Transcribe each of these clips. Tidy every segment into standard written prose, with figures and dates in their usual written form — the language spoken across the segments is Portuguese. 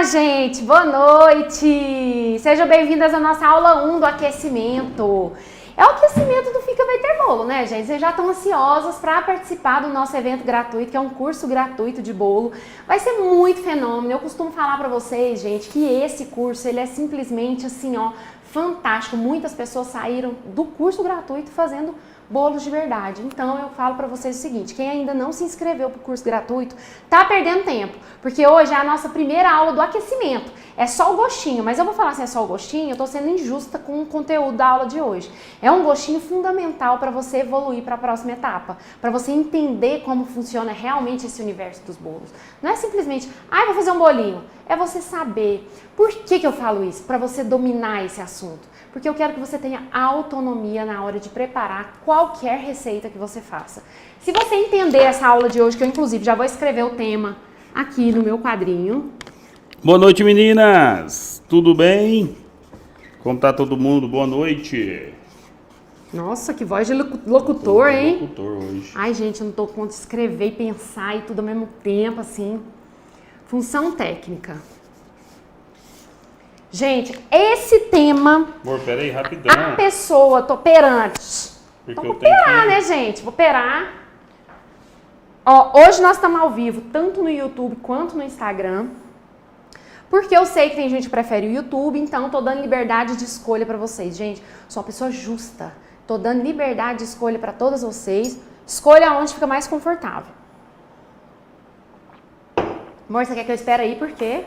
gente! Boa noite! Sejam bem-vindas à nossa aula 1 do aquecimento. É o aquecimento do Fica Vai Ter Bolo, né, gente? Vocês já estão ansiosas para participar do nosso evento gratuito, que é um curso gratuito de bolo. Vai ser muito fenômeno. Eu costumo falar para vocês, gente, que esse curso, ele é simplesmente assim, ó, fantástico. Muitas pessoas saíram do curso gratuito fazendo bolos de verdade. Então eu falo para vocês o seguinte, quem ainda não se inscreveu para o curso gratuito, tá perdendo tempo, porque hoje é a nossa primeira aula do aquecimento. É só o gostinho, mas eu vou falar assim, é só o gostinho, eu tô sendo injusta com o conteúdo da aula de hoje. É um gostinho fundamental para você evoluir para a próxima etapa, para você entender como funciona realmente esse universo dos bolos. Não é simplesmente, vou fazer um bolinho. É você saber. Por que eu falo isso? Para você dominar esse assunto. Porque eu quero que você tenha autonomia na hora de preparar qualquer receita que você faça. Se você entender essa aula de hoje, que eu inclusive já vou escrever o tema aqui no meu quadrinho. Boa noite, meninas! Tudo bem? Como tá todo mundo? Boa noite! Nossa, que voz de locutor, hein? Locutor hoje. Ai, gente, eu não tô com de escrever e pensar e tudo ao mesmo tempo, assim. Função técnica. Gente, esse tema... Amor, peraí, rapidão. A pessoa, tô perante. Então vou operar, né, gente? Vou operar. Ó, hoje nós estamos ao vivo, tanto no YouTube quanto no Instagram. Porque eu sei que tem gente que prefere o YouTube, então tô dando liberdade de escolha pra vocês. Gente, sou uma pessoa justa. Tô dando liberdade de escolha pra todas vocês. Escolha onde fica mais confortável. Amor, você quer que eu espere aí? Por quê?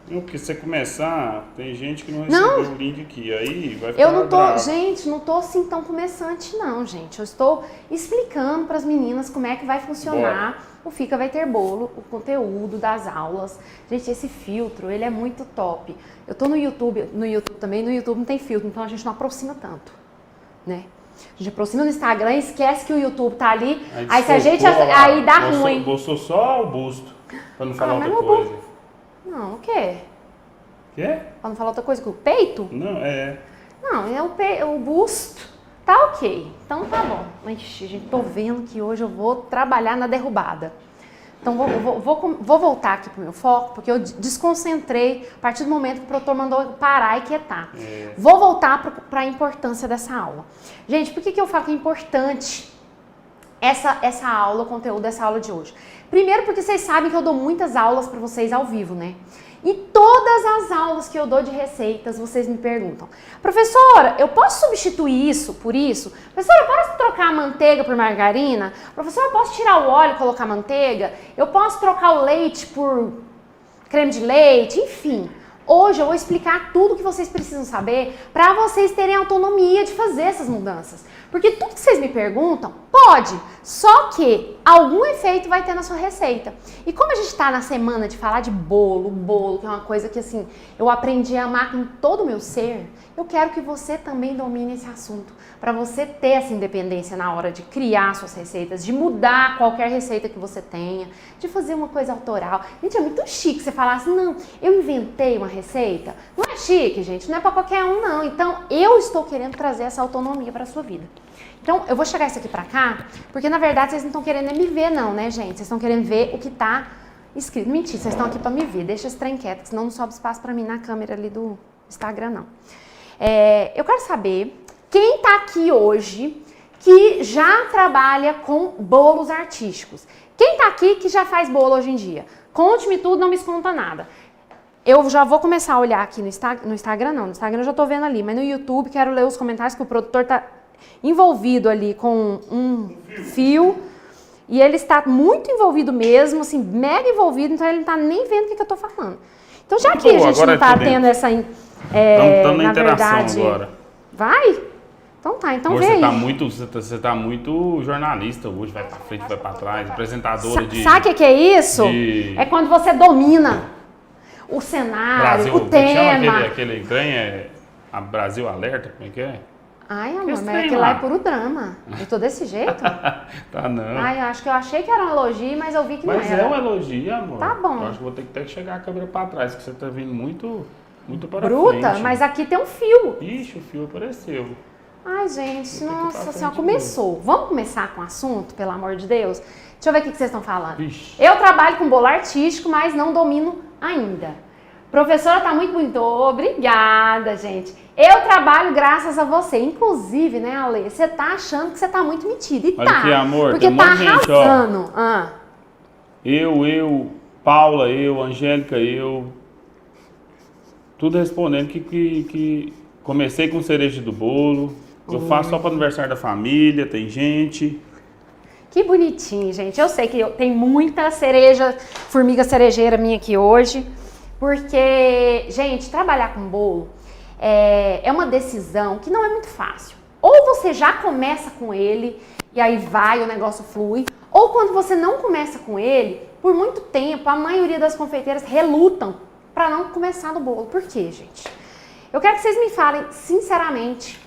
Não, porque se você começar, tem gente que não recebeu o link aqui, aí vai ficar Eu não tô, bravo. gente, não tô assim tão começante não, gente. Eu estou explicando para as meninas como é que vai funcionar o Fica Vai Ter Bolo, o conteúdo das aulas. Gente, esse filtro, ele é muito top. Eu tô no YouTube também, no YouTube não tem filtro, então a gente não aproxima tanto, né? A gente aproxima no Instagram e esquece que o YouTube tá ali, aí se a gente, aí dá ruim. Mostrou só o busto, pra não falar outra mas coisa. Não, o quê? Quê? Pra não falar outra coisa que o peito? Não, Não, é o busto. Tá ok. Então tá bom. Ixi, gente, tô vendo que hoje eu vou trabalhar na derrubada. Então vou voltar aqui pro meu foco, porque eu desconcentrei a partir do momento que o produtor mandou parar e quietar. Vou voltar para a importância dessa aula. Gente, por que eu falo que é importante essa aula, o conteúdo dessa aula de hoje? Primeiro porque vocês sabem que eu dou muitas aulas para vocês ao vivo, né? E todas as aulas que eu dou de receitas, vocês me perguntam: professora, eu posso substituir isso por isso? Professora, eu posso trocar a manteiga por margarina? Professora, eu posso tirar o óleo e colocar manteiga? Eu posso trocar o leite por creme de leite? Enfim, hoje eu vou explicar tudo que vocês precisam saber para vocês terem autonomia de fazer essas mudanças. Porque tudo que vocês me perguntam, pode, só que algum efeito vai ter na sua receita. E como a gente está na semana de falar de bolo, que é uma coisa que assim, eu aprendi a amar com todo o meu ser, eu quero que você também domine esse assunto, para você ter essa independência na hora de criar suas receitas, de mudar qualquer receita que você tenha, de fazer uma coisa autoral. Gente, é muito chique você falar assim, não, eu inventei uma receita. Não é chique, gente, não é para qualquer um, não. Então, eu estou querendo trazer essa autonomia para a sua vida. Então, eu vou chegar isso aqui pra cá, porque na verdade vocês não estão querendo me ver não, né, gente? Vocês estão querendo ver o que tá escrito. Mentira, vocês estão aqui pra me ver. Deixa esse trem quieto, senão não sobe espaço pra mim na câmera ali do Instagram, não. Eu quero saber quem tá aqui hoje que já trabalha com bolos artísticos. Quem tá aqui que já faz bolo hoje em dia? Conte-me tudo, não me esconda nada. Eu já vou começar a olhar aqui no Instagram, não. No Instagram eu já tô vendo ali, mas no YouTube quero ler os comentários que o produtor tá envolvido ali com um fio e ele está muito envolvido mesmo, assim, mega envolvido, então ele não está nem vendo o que eu estou falando. Então já que a gente não está tendo essa, na verdade, agora. Vai? Então tá, então vem aí. Você tá muito jornalista hoje, vai pra frente, vai pra trás, apresentadora de... Sabe o que é isso? É quando você domina o cenário, Brasil, o tema. Aquele trem a Brasil Alerta, como é que é? Ai, amor, mas aquilo lá é puro drama. Eu tô desse jeito? Tá não. Ai, eu achei que era um elogio, mas eu vi que mas não era. Mas é um elogio, amor. Tá bom. Eu acho que vou ter que até chegar a câmera pra trás, que você tá vindo muito para bruta, frente. mas aqui tem um fio. Ixi, o fio apareceu. Ai, gente, nossa senhora, começou. Mesmo. Vamos começar com o assunto, pelo amor de Deus? Deixa eu ver o que vocês estão falando. Ixi. Eu trabalho com bolo artístico, mas não domino ainda. Professora, tá muito bonito. Obrigada, gente. Eu trabalho graças a você. Inclusive, né, Ale, você tá achando que você tá muito metida. E Olha tá. aqui, amor, porque tem um tá monte de gente, ó. arrasando. Paula, Angélica, tudo respondendo que comecei com cereja do bolo. Eu faço só para aniversário da família, tem gente. Que bonitinho, gente. Eu sei que tem muita formiga cerejeira minha aqui hoje. Porque, gente, trabalhar com bolo é uma decisão que não é muito fácil. Ou você já começa com ele e aí o negócio flui. Ou quando você não começa com ele, por muito tempo, a maioria das confeiteiras relutam para não começar no bolo. Por quê, gente? Eu quero que vocês me falem sinceramente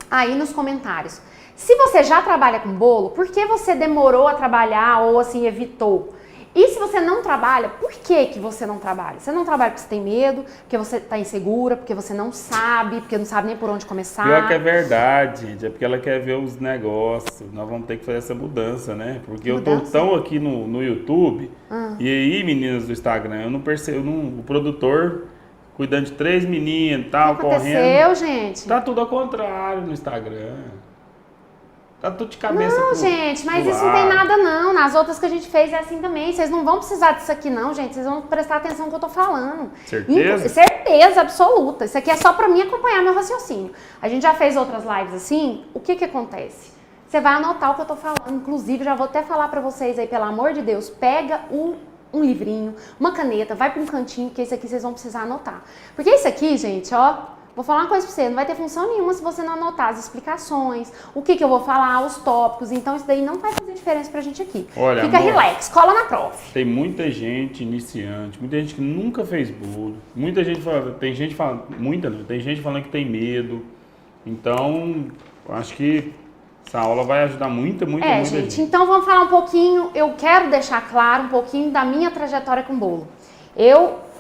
aí nos comentários. Se você já trabalha com bolo, por que você demorou a trabalhar ou assim evitou? E se você não trabalha, por que você não trabalha? Você não trabalha porque você tem medo, porque você está insegura, porque você não sabe, porque não sabe nem por onde começar? Pior que é verdade, gente. É porque ela quer ver os negócios. Nós vamos ter que fazer essa mudança, né? Porque eu tô tão aqui no YouTube, e aí, meninas do Instagram, eu não percebo, o produtor cuidando de 3 meninas e tal, correndo. O que aconteceu, gente? Tá tudo ao contrário no Instagram. Tá tudo de cabeça Não, gente, mas isso não tem nada não. Nas outras que a gente fez é assim também. Vocês não vão precisar disso aqui não, gente. Vocês vão prestar atenção no que eu tô falando. Certeza? Certeza absoluta. Isso aqui é só pra mim acompanhar meu raciocínio. A gente já fez outras lives assim. O que acontece? Você vai anotar o que eu tô falando. Inclusive, já vou até falar pra vocês aí, pelo amor de Deus, pega um livrinho, uma caneta, vai pra um cantinho, que esse aqui vocês vão precisar anotar. Porque isso aqui, gente, ó... Vou falar uma coisa pra você, não vai ter função nenhuma se você não anotar as explicações, o que eu vou falar, os tópicos, então isso daí não vai fazer diferença pra gente aqui. Olha, fica amor, relax, cola na prof. Tem muita gente iniciante, muita gente que nunca fez bolo, muita gente falando, tem gente falando que tem medo, então acho que essa aula vai ajudar muita gente. Então vamos falar um pouquinho, eu quero deixar claro um pouquinho da minha trajetória com bolo.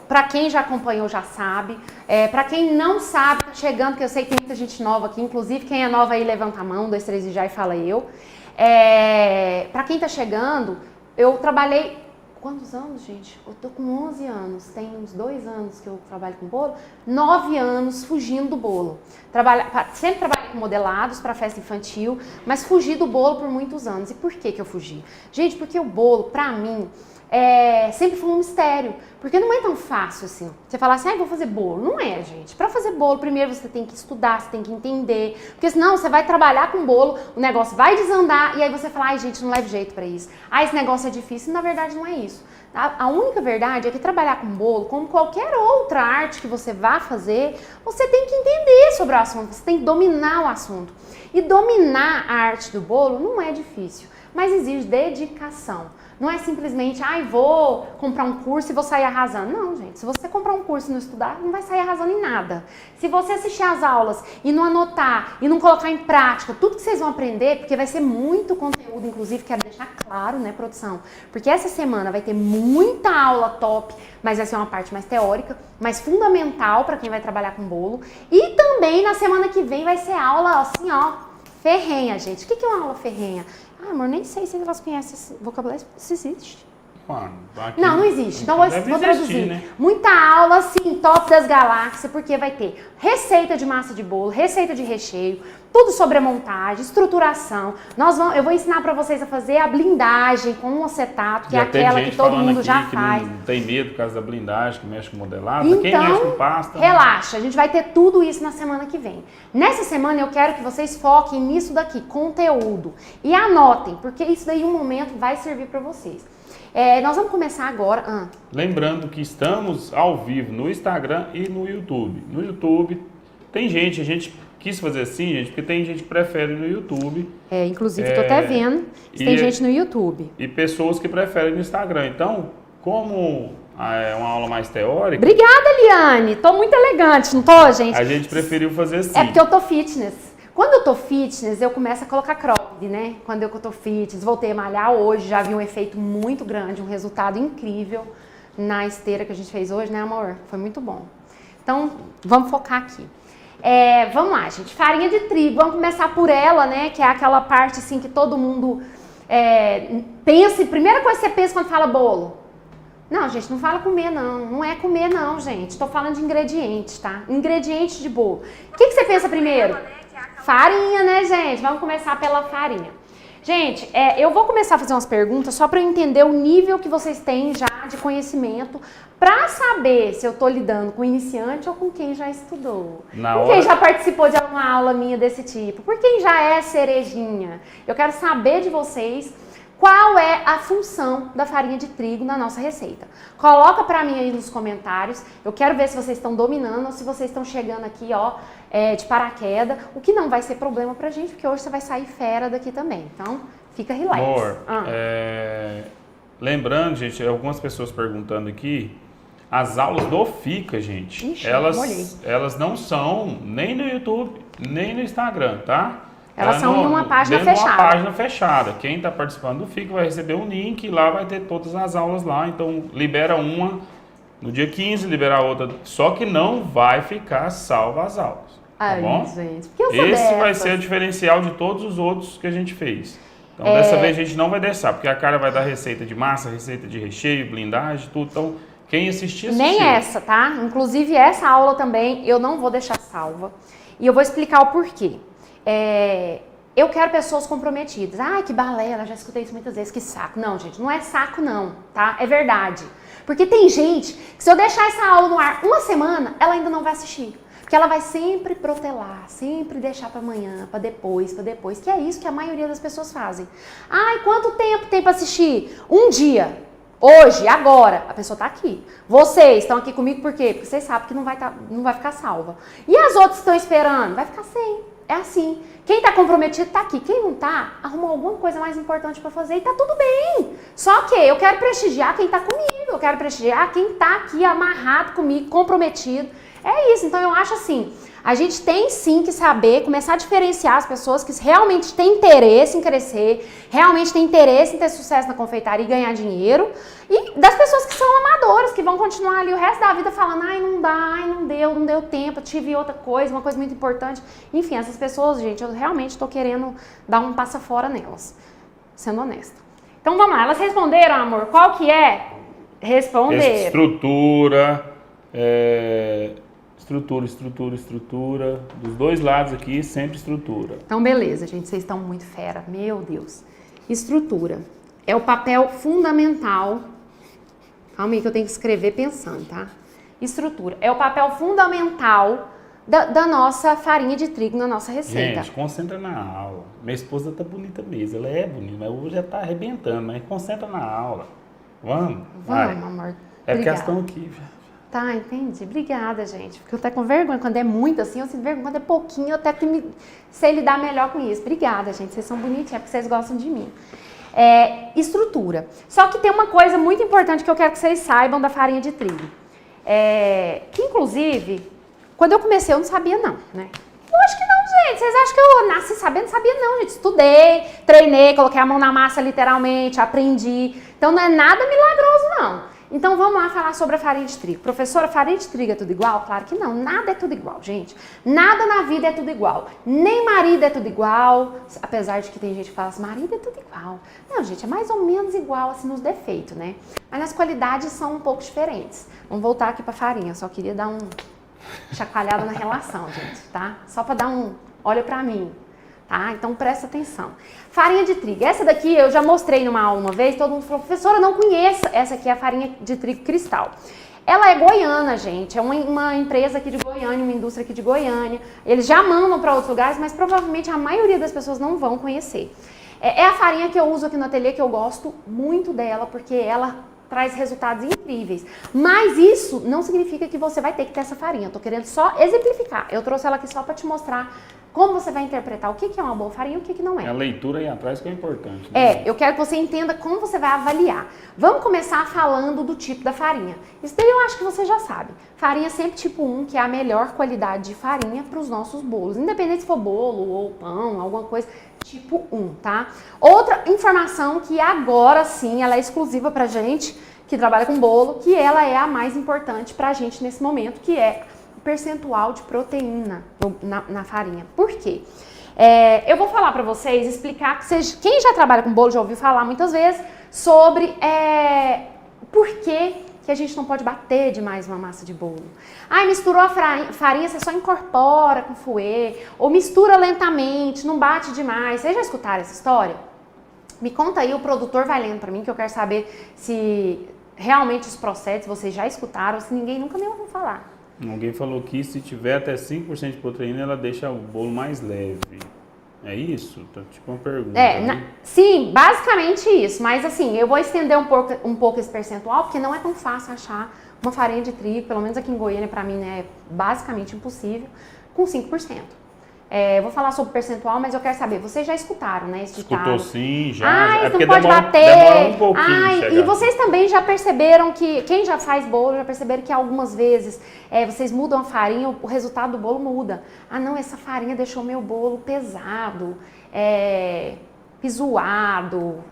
Pra quem já acompanhou já sabe, pra quem não sabe, tá chegando, que eu sei que tem muita gente nova aqui, inclusive quem é nova aí levanta a mão, 2, 3 e já e fala eu. Pra quem tá chegando, eu trabalhei, quantos anos, gente? Eu tô com 11 anos, tem uns 2 anos que eu trabalho com bolo, 9 anos fugindo do bolo. Sempre trabalhei com modelados para festa infantil, mas fugi do bolo por muitos anos. E por que eu fugi? Gente, porque o bolo, pra mim, sempre foi um mistério, porque não é tão fácil assim. Você fala assim, vou fazer bolo. Não é, gente. Para fazer bolo, primeiro você tem que estudar, você tem que entender, porque senão você vai trabalhar com bolo, o negócio vai desandar e aí você fala, gente, não leva jeito para isso. Esse negócio é difícil. E na verdade não é isso. A única verdade é que trabalhar com bolo, como qualquer outra arte que você vá fazer, você tem que entender sobre o assunto, você tem que dominar o assunto. E dominar a arte do bolo não é difícil, mas exige dedicação. Não é simplesmente, vou comprar um curso e vou sair arrasando. Não, gente, se você comprar um curso e não estudar, não vai sair arrasando em nada. Se você assistir às aulas e não anotar e não colocar em prática tudo que vocês vão aprender, porque vai ser muito conteúdo, inclusive quero deixar claro, né, produção? Porque essa semana vai ter muita aula top, mas vai ser uma parte mais teórica, mais fundamental para quem vai trabalhar com bolo. E também na semana que vem vai ser aula assim, ferrenha, gente. O que é uma aula ferrenha? Amor, nem sei se elas conhecem esse vocabulário, se existe. Não existe. Então vou traduzir. Né? Muita aula, assim, top das galáxias, porque vai ter receita de massa de bolo, receita de recheio, tudo sobre a montagem, estruturação. Eu vou ensinar pra vocês a fazer a blindagem com um acetato, que é aquela que todo mundo já faz. Não tem medo por causa da blindagem, que mexe com modelado. Então, quem mexe com pasta... relaxa, a gente vai ter tudo isso na semana que vem. Nessa semana eu quero que vocês foquem nisso daqui, conteúdo. E anotem, porque isso daí em um momento vai servir pra vocês. Nós vamos começar agora. Lembrando que estamos ao vivo no Instagram e no YouTube. No YouTube tem gente, a gente quis fazer assim, gente, porque tem gente que prefere no YouTube. Inclusive, estou até vendo que tem gente no YouTube. E pessoas que preferem no Instagram. Então, como é uma aula mais teórica... Obrigada, Liane! Tô muito elegante, não tô, gente? A gente preferiu fazer assim. É porque eu tô fitness. Quando eu tô fitness, eu começo a colocar cropped, né? Quando eu tô fitness, voltei a malhar hoje, já vi um efeito muito grande, um resultado incrível na esteira que a gente fez hoje, né, amor? Foi muito bom. Então, vamos focar aqui. Vamos lá, gente. Farinha de trigo, vamos começar por ela, né? Que é aquela parte, assim, que todo mundo pensa. Primeira coisa que você pensa quando fala bolo. Não, gente, não fala comer não. Não é comer não, gente. Tô falando de ingredientes, tá? Ingredientes de bolo. O que você pensa primeiro? Farinha, né, gente? Vamos começar pela farinha. Gente, eu vou começar a fazer umas perguntas só para eu entender o nível que vocês têm já de conhecimento, para saber se eu tô lidando com iniciante ou com quem já estudou. Quem já participou de alguma aula minha desse tipo, por quem já é cerejinha. Eu quero saber de vocês qual é a função da farinha de trigo na nossa receita. Coloca para mim aí nos comentários. Eu quero ver se vocês estão dominando ou se vocês estão chegando aqui, ó, de paraquedas. O que não vai ser problema pra gente, porque hoje você vai sair fera daqui também. Então, fica relax. Amor, lembrando, gente, algumas pessoas perguntando aqui, as aulas do FICA, gente, Ixi, elas não são nem no YouTube, nem no Instagram, tá? Elas são em uma página fechada. fechada. Uma página fechada. Quem está participando do FICA vai receber um link e lá vai ter todas as aulas lá. Então, libera uma no dia 15, libera a outra. Só que não vai ficar salva as aulas. Tá bom? Gente, porque eu sou Esse dessas. vai ser o diferencial de todos os outros que a gente fez. Então, dessa vez a gente não vai deixar, porque a cara vai dar receita de massa, receita de recheio, blindagem, tudo. Então, quem assistir. Nem essa, tá? Inclusive, essa aula também eu não vou deixar salva. E eu vou explicar o porquê. Eu quero pessoas comprometidas. Ai, que balela, já escutei isso muitas vezes, que saco. Não, gente, não é saco não, tá? É verdade. Porque tem gente que se eu deixar essa aula no ar uma semana, ela ainda não vai assistir. Porque ela vai sempre protelar, sempre deixar para amanhã, para depois, que é isso que a maioria das pessoas fazem. Ai, quanto tempo tem para assistir? Um dia. Hoje, agora, a pessoa tá aqui. Vocês estão aqui comigo por quê? Porque vocês sabem que não vai ficar salva. E as outras que estão esperando? Vai ficar sem. É assim. Quem tá comprometido tá aqui. Quem não tá, arrumou alguma coisa mais importante para fazer e tá tudo bem. Só que eu quero prestigiar quem tá comigo. Eu quero prestigiar quem tá aqui amarrado comigo, comprometido. É isso. Então eu acho assim, a gente tem sim que saber, começar a diferenciar as pessoas que realmente têm interesse em crescer, realmente têm interesse em ter sucesso na confeitaria e ganhar dinheiro, e das pessoas que são amadoras, que vão continuar ali o resto da vida falando, ai não dá, ai não deu tempo, eu tive outra coisa, uma coisa muito importante. Enfim, essas pessoas, gente, eu realmente tô querendo dar um passa fora nelas, sendo honesta. Então vamos lá, elas responderam, amor, qual que é? Responderam. Estrutura. Dos dois lados aqui, sempre estrutura. Então, beleza, gente. Vocês estão muito fera. Meu Deus. Estrutura. É o papel fundamental. Calma aí que eu tenho que escrever pensando, tá? Estrutura. É o papel fundamental da nossa farinha de trigo na nossa receita. Gente, concentra na aula. Minha esposa tá bonita mesmo. Ela é bonita, mas hoje já tá arrebentando. Mas concentra na aula. Vamos, amor. É porque elas estão aqui, já. Tá, entendi. Obrigada, gente. Porque eu até com vergonha. Quando é muito assim, eu sinto vergonha. Quando é pouquinho, eu até sei lidar melhor com isso. Obrigada, gente. Vocês são bonitinhos, é porque vocês gostam de mim. Estrutura. Só que tem uma coisa muito importante que eu quero que vocês saibam da farinha de trigo. Que, inclusive, quando eu comecei, eu não sabia não, né? Eu acho que não, gente. Vocês acham que eu nasci sabendo? Não sabia não, gente. Estudei, treinei, coloquei a mão na massa literalmente, aprendi. Então, não é nada milagroso, não. Então vamos lá falar sobre a farinha de trigo. Professora, farinha de trigo é tudo igual? Claro que não, nada é tudo igual, gente. Nada na vida é tudo igual. Nem marido é tudo igual, apesar de que tem gente que fala assim, marido é tudo igual. Não, gente, é mais ou menos igual assim nos defeitos, né? Mas as qualidades são um pouco diferentes. Vamos voltar aqui pra farinha, só queria dar um chacoalhada na relação, gente, tá? Só pra dar um, olha pra mim. Tá? Então presta atenção. Farinha de trigo. Essa daqui eu já mostrei numa aula uma vez, todo mundo falou, professora, eu não conheço. Essa aqui é a farinha de trigo cristal. Ela é goiana, gente. É uma empresa aqui de Goiânia, uma indústria aqui de Goiânia. Eles já mandam para outros lugares, mas provavelmente a maioria das pessoas não vão conhecer. É a farinha que eu uso aqui no ateliê, que eu gosto muito dela, porque ela traz resultados incríveis. Mas isso não significa que você vai ter que ter essa farinha. Eu tô querendo só exemplificar. Eu trouxe ela aqui só para te mostrar como você vai interpretar o que é uma boa farinha e o que não é. A leitura aí atrás que é importante. Né? Eu quero que você entenda como você vai avaliar. Vamos começar falando do tipo da farinha. Isso daí eu acho que você já sabe. Farinha sempre tipo 1, que é a melhor qualidade de farinha para os nossos bolos. Independente se for bolo ou pão, alguma coisa, tipo 1, tá? Outra informação que agora sim, ela é exclusiva pra gente que trabalha com bolo, que ela é a mais importante pra gente nesse momento, que é percentual de proteína na farinha. Por quê? Eu vou falar pra vocês, explicar, quem já trabalha com bolo já ouviu falar muitas vezes sobre Por que a gente não pode bater demais uma massa de bolo? Ai, misturou a farinha, você só incorpora com fouet, ou mistura lentamente, não bate demais. Vocês já escutaram essa história? Me conta aí, o produtor vai lendo pra mim, que eu quero saber se realmente isso procede, se vocês já escutaram, se ninguém nunca me ouviu falar. Alguém falou que se tiver até 5% de proteína, ela deixa o bolo mais leve. É isso? Tá tipo uma pergunta. Sim, basicamente isso. Mas assim, eu vou estender um pouco esse percentual, porque não é tão fácil achar uma farinha de trigo, pelo menos aqui em Goiânia, pra mim, né, é basicamente impossível, com 5%. Vou falar sobre percentual, mas eu quero saber, vocês já escutaram, né, esse ditado? Escutou sim, já. Ai, porque não pode bater. Demora um pouquinho. Ai, e vocês também já perceberam que, quem já faz bolo, já perceberam que algumas vezes vocês mudam a farinha, o resultado do bolo muda. Ah, não, essa farinha deixou meu bolo pesado, pisoado,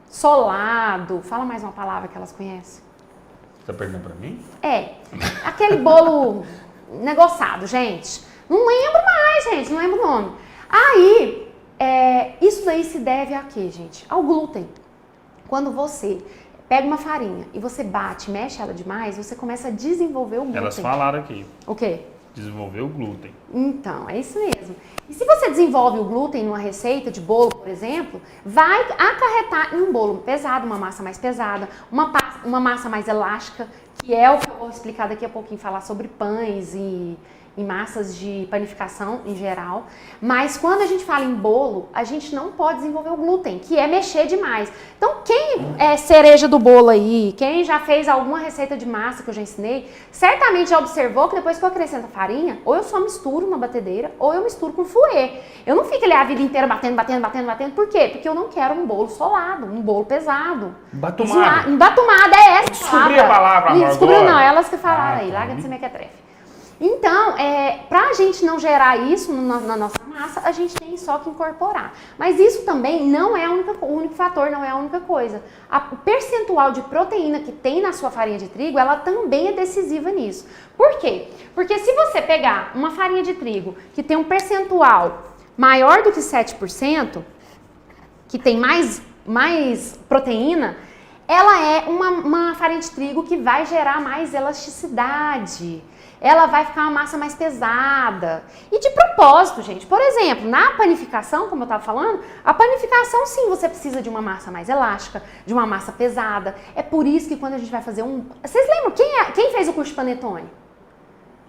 solado. Fala mais uma palavra que elas conhecem. Tá perguntando pra mim? Aquele bolo negociado, gente. Não lembro mais, gente, não lembro o nome. Aí, isso daí se deve a quê, gente? Ao glúten. Quando você pega uma farinha e você bate, mexe ela demais, você começa a desenvolver o glúten. Elas falaram aqui. O quê? Desenvolver o glúten. Então, é isso mesmo. E se você desenvolve o glúten numa receita de bolo, por exemplo, vai acarretar em um bolo pesado, uma massa mais pesada, uma massa mais elástica, que é o que eu vou explicar daqui a pouquinho, falar sobre pães e massas de panificação em geral. Mas quando a gente fala em bolo, a gente não pode desenvolver o glúten, que é mexer demais. Então, quem é cereja do bolo aí, quem já fez alguma receita de massa que eu já ensinei, certamente já observou que depois que eu acrescento a farinha, ou eu só misturo na batedeira, ou eu misturo com fouet. Eu não fico ali a vida inteira batendo. Por quê? Porque eu não quero um bolo solado, um bolo pesado. Embatumado. Embatumada é essa. Descobri a palavra agora. Descobriu não, elas que falaram aí, larga de ser mequetrefe. Então, pra gente não gerar isso na nossa massa, a gente tem só que incorporar. Mas isso também não é o único fator, não é a única coisa. O percentual de proteína que tem na sua farinha de trigo, ela também é decisiva nisso. Por quê? Porque se você pegar uma farinha de trigo que tem um percentual maior do que 7%, que tem mais proteína, ela é uma farinha de trigo que vai gerar mais elasticidade. Ela vai ficar uma massa mais pesada. E de propósito, gente, por exemplo, na panificação, como eu estava falando, a panificação sim, você precisa de uma massa mais elástica, de uma massa pesada. É por isso que quando a gente vai fazer Vocês lembram quem fez o curso de panetone?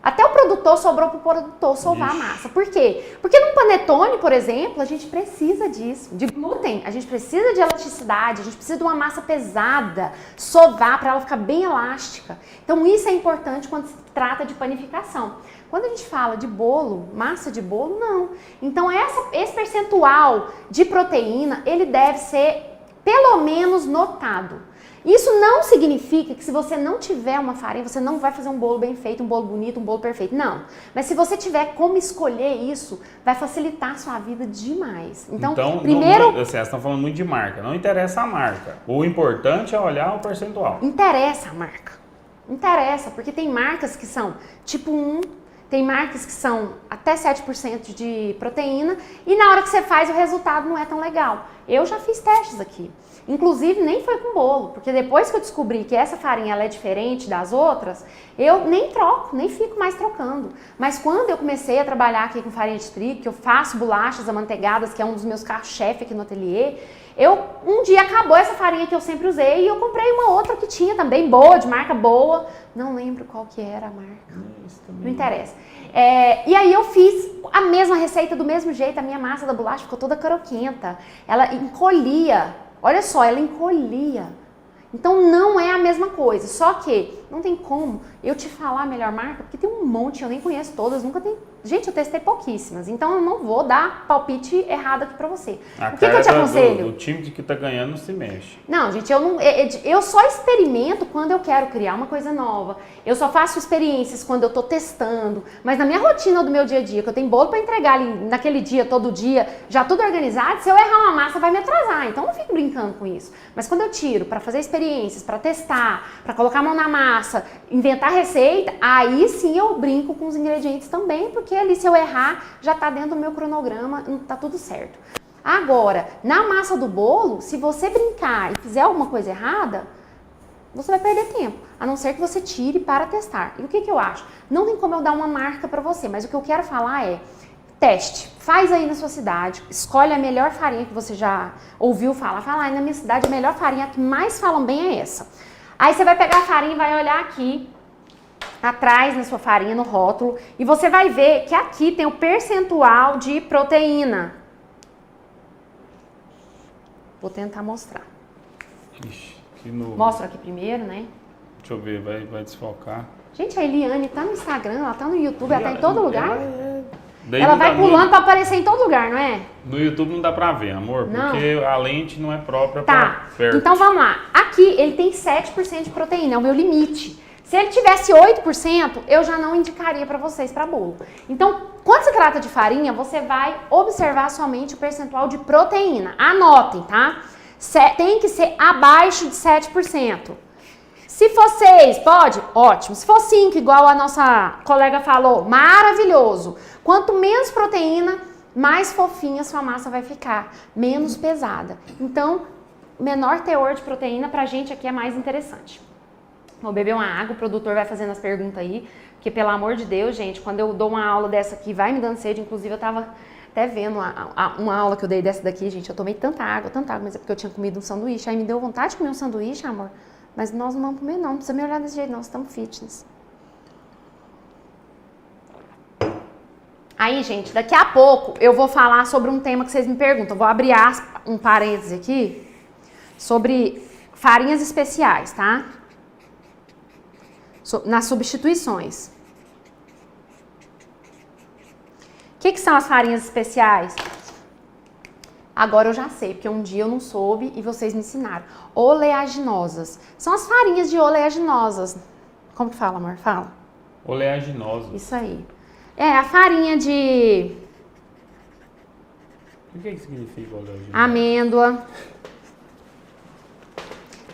Até o produtor sobrou para o produtor sovar a massa. Por quê? Porque num panetone, por exemplo, a gente precisa disso, de glúten, a gente precisa de elasticidade, a gente precisa de uma massa pesada, sovar para ela ficar bem elástica. Então isso é importante quando se trata de panificação. Quando a gente fala de bolo, massa de bolo, não. Então esse percentual de proteína, ele deve ser pelo menos notado. Isso não significa que se você não tiver uma farinha, você não vai fazer um bolo bem feito, um bolo bonito, um bolo perfeito. Não. Mas se você tiver como escolher isso, vai facilitar a sua vida demais. Então primeiro... Vocês estão falando muito de marca. Não interessa a marca. O importante é olhar o percentual. Interessa a marca. Interessa, porque tem marcas que são tipo 1, tem marcas que são até 7% de proteína e na hora que você faz o resultado não é tão legal. Eu já fiz testes aqui. Inclusive, nem foi com bolo, porque depois que eu descobri que essa farinha ela é diferente das outras, eu nem troco, nem fico mais trocando. Mas quando eu comecei a trabalhar aqui com farinha de trigo, que eu faço bolachas amanteigadas, que é um dos meus carros-chefe aqui no ateliê, um dia acabou essa farinha que eu sempre usei e eu comprei uma outra que tinha também boa, de marca boa. Não lembro qual que era a marca, não interessa. E aí eu fiz a mesma receita do mesmo jeito, a minha massa da bolacha ficou toda caroquenta, ela encolhia. Olha só, ela encolhia. Então não é a mesma coisa, só que não tem como eu te falar a melhor marca, porque tem um monte, eu nem conheço todas, nunca tem... Gente, eu testei pouquíssimas, então eu não vou dar palpite errado aqui pra você. O que eu te aconselho? O time de que tá ganhando não se mexe. Não, gente, eu só experimento quando eu quero criar uma coisa nova. Eu só faço experiências quando eu tô testando, mas na minha rotina do meu dia a dia, que eu tenho bolo pra entregar ali naquele dia, todo dia, já tudo organizado, se eu errar uma massa vai me atrasar, então eu não fico brincando com isso. Mas quando eu tiro pra fazer experiências, pra testar, pra colocar a mão na massa, inventar receita, aí sim eu brinco com os ingredientes também, porque ali se eu errar, já tá dentro do meu cronograma, tá tudo certo. Agora, na massa do bolo, se você brincar e fizer alguma coisa errada, você vai perder tempo, a não ser que você tire para testar. E o que eu acho? Não tem como eu dar uma marca para você, mas o que eu quero falar é, teste, faz aí na sua cidade, escolhe a melhor farinha que você já ouviu falar. Fala, na minha cidade a melhor farinha que mais falam bem é essa. Aí você vai pegar a farinha e vai olhar aqui, atrás na sua farinha, no rótulo, e você vai ver que aqui tem o percentual de proteína. Vou tentar mostrar. Ixi, aqui no... Mostra aqui primeiro, né? Deixa eu ver, vai desfocar. Gente, a Eliane tá no Instagram, ela tá no YouTube, ela tá em todo lugar. Ela vai pulando pra aparecer em todo lugar, não é? No YouTube não dá pra ver, amor, Não. porque a lente não é própria Tá, pra perto. então vamos lá. Aqui ele tem 7% de proteína, é o meu limite. Se ele tivesse 8%, eu já não indicaria pra vocês pra bolo. Então, quando se trata de farinha, você vai observar somente o percentual de proteína. Anotem, tá? Tem que ser abaixo de 7%. Se for 6, pode? Ótimo. Se for 5, igual a nossa colega falou, maravilhoso. Quanto menos proteína, mais fofinha sua massa vai ficar, menos pesada. Então, menor teor de proteína pra gente aqui é mais interessante. Vou beber uma água, o produtor vai fazendo as perguntas aí, porque pelo amor de Deus, gente, quando eu dou uma aula dessa aqui, vai me dando sede. Inclusive eu tava até vendo uma aula que eu dei dessa daqui, gente, eu tomei tanta água, mas é porque eu tinha comido um sanduíche, aí me deu vontade de comer um sanduíche, amor. Mas nós não vamos comer não, não precisa me olhar desse jeito, nós estamos fitness. Aí, gente, daqui a pouco eu vou falar sobre um tema que vocês me perguntam. Eu vou abrir um parêntese aqui sobre farinhas especiais, tá? Nas substituições. O que são as farinhas especiais? Agora eu já sei, porque um dia eu não soube e vocês me ensinaram. Oleaginosas. São as farinhas de oleaginosas. Como que fala, amor? Fala. Oleaginosa. Isso aí. É, a farinha de... O que significa oleaginosa? Amêndoa.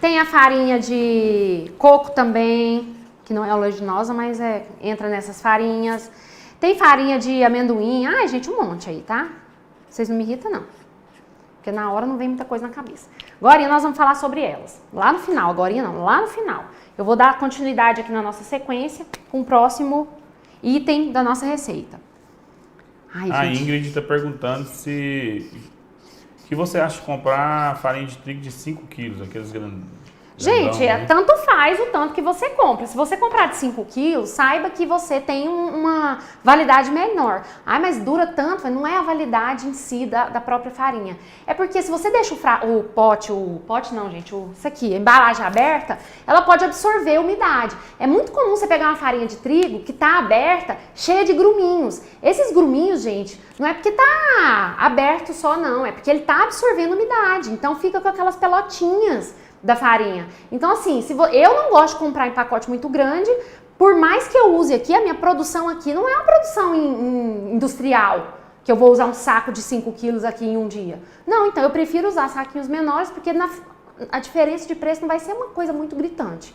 Tem a farinha de coco também, que não é oleaginosa, mas entra nessas farinhas. Tem farinha de amendoim. Ai, gente, um monte aí, tá? Vocês não me irritam, não. Porque na hora não vem muita coisa na cabeça. Agora nós vamos falar sobre elas. Lá no final, agora não, lá no final. Eu vou dar continuidade aqui na nossa sequência com o próximo item da nossa receita. Ai, a gente. Ingrid está perguntando se... O que você acha de comprar farinha de trigo de 5 quilos, aqueles grandes? Gente, né? tanto faz o tanto que você compra. Se você comprar de 5 quilos, saiba que você tem uma validade menor. Ai, mas dura tanto, não é a validade em si da própria farinha. É porque se você deixa o pote não, gente, isso aqui, a embalagem aberta, ela pode absorver a umidade. É muito comum você pegar uma farinha de trigo que tá aberta, cheia de gruminhos. Esses gruminhos, gente, não é porque tá aberto só não, é porque ele tá absorvendo umidade. Então fica com aquelas pelotinhas da farinha. Então assim, eu não gosto de comprar em pacote muito grande, por mais que eu use aqui, a minha produção aqui não é uma produção industrial, que eu vou usar um saco de 5 quilos aqui em um dia. Não, então eu prefiro usar saquinhos menores, porque a diferença de preço não vai ser uma coisa muito gritante.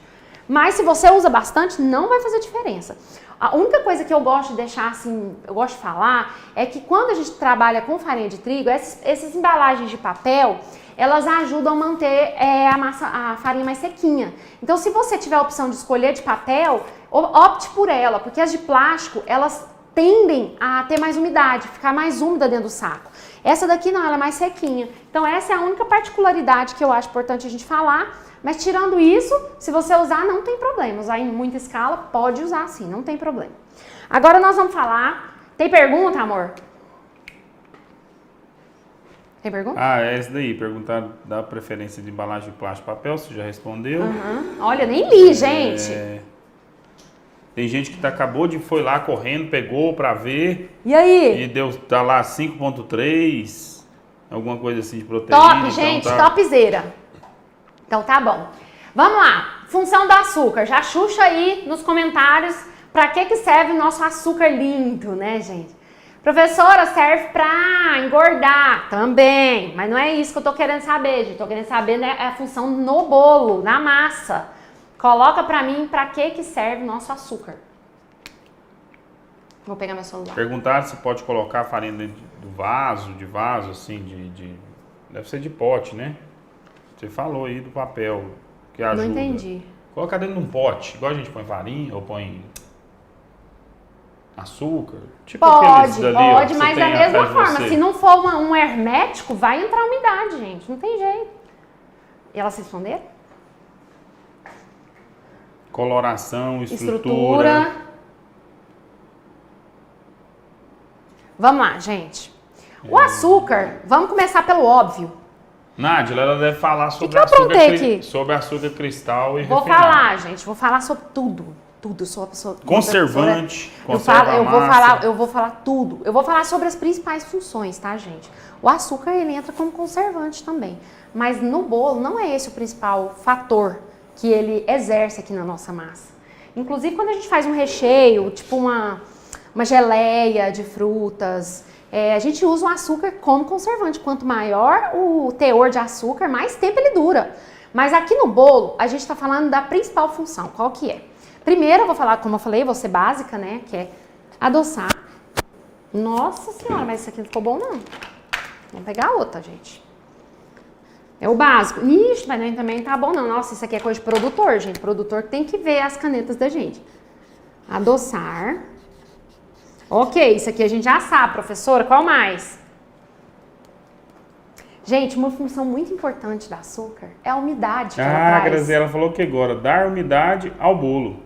Mas se você usa bastante, não vai fazer diferença. A única coisa que eu gosto de deixar assim, eu gosto de falar, é que quando a gente trabalha com farinha de trigo, essas embalagens de papel, elas ajudam a manter a farinha mais sequinha. Então, se você tiver a opção de escolher de papel, opte por ela, porque as de plástico, elas tendem a ter mais umidade, ficar mais úmida dentro do saco. Essa daqui não, ela é mais sequinha. Então, essa é a única particularidade que eu acho importante a gente falar. Mas tirando isso, se você usar, não tem problema. Usar em muita escala, pode usar sim, não tem problema. Agora nós vamos falar... Tem pergunta, amor? Tem pergunta? Ah, é essa daí. Perguntar da preferência de embalagem de plástico e papel, você já respondeu. Uhum. Olha, nem li, gente. Tem gente que foi lá correndo, pegou pra ver. E aí? E tá lá 5,3, alguma coisa assim de proteína. Top, então gente, topzera. Então tá bom. Vamos lá. Função do açúcar. Já chucha aí nos comentários pra que serve o nosso açúcar lindo, né, gente? Professora, serve pra engordar também, mas não é isso que eu tô querendo saber, gente. Tô querendo saber, né, a função no bolo, na massa. Coloca pra mim pra que serve o nosso açúcar. Vou pegar meu celular. Perguntaram se pode colocar a farinha dentro do vaso, assim, deve ser de pote, né? Você falou aí do papel que ajuda. Não entendi. Colocar dentro de um pote, igual a gente põe farinha ou põe açúcar. Tipo aqueles dali, pode, ó, mas da mesma forma, se não for um hermético, vai entrar umidade, gente. Não tem jeito. E elas responderam? Coloração, estrutura. Vamos lá, gente. O açúcar, vamos começar pelo óbvio. Nádia, ela deve falar sobre açúcar cristal e vou refinado. Falar, gente. Vou falar sobre tudo. Tudo. Eu sou uma pessoa... Conservante, eu vou falar tudo. Eu vou falar sobre as principais funções, tá, gente? O açúcar, ele entra como conservante também. Mas no bolo, não é esse o principal fator que ele exerce aqui na nossa massa. Inclusive, quando a gente faz um recheio, tipo uma geleia de frutas... a gente usa o açúcar como conservante. Quanto maior o teor de açúcar, mais tempo ele dura. Mas aqui no bolo, a gente está falando da principal função. Qual que é? Primeiro, eu vou falar, como eu falei, vou ser básica, né? Que é adoçar. Nossa Senhora, mas isso aqui não ficou bom, não. Vamos pegar outra, gente. É o básico. Ixi, mas também tá bom, não. Nossa, isso aqui é coisa de produtor, gente. Produtor tem que ver as canetas da gente. Adoçar. Ok, isso aqui a gente já sabe, professora. Qual mais? Gente, uma função muito importante do açúcar é a umidade que ela traz. Graziela falou que agora, dar umidade ao bolo.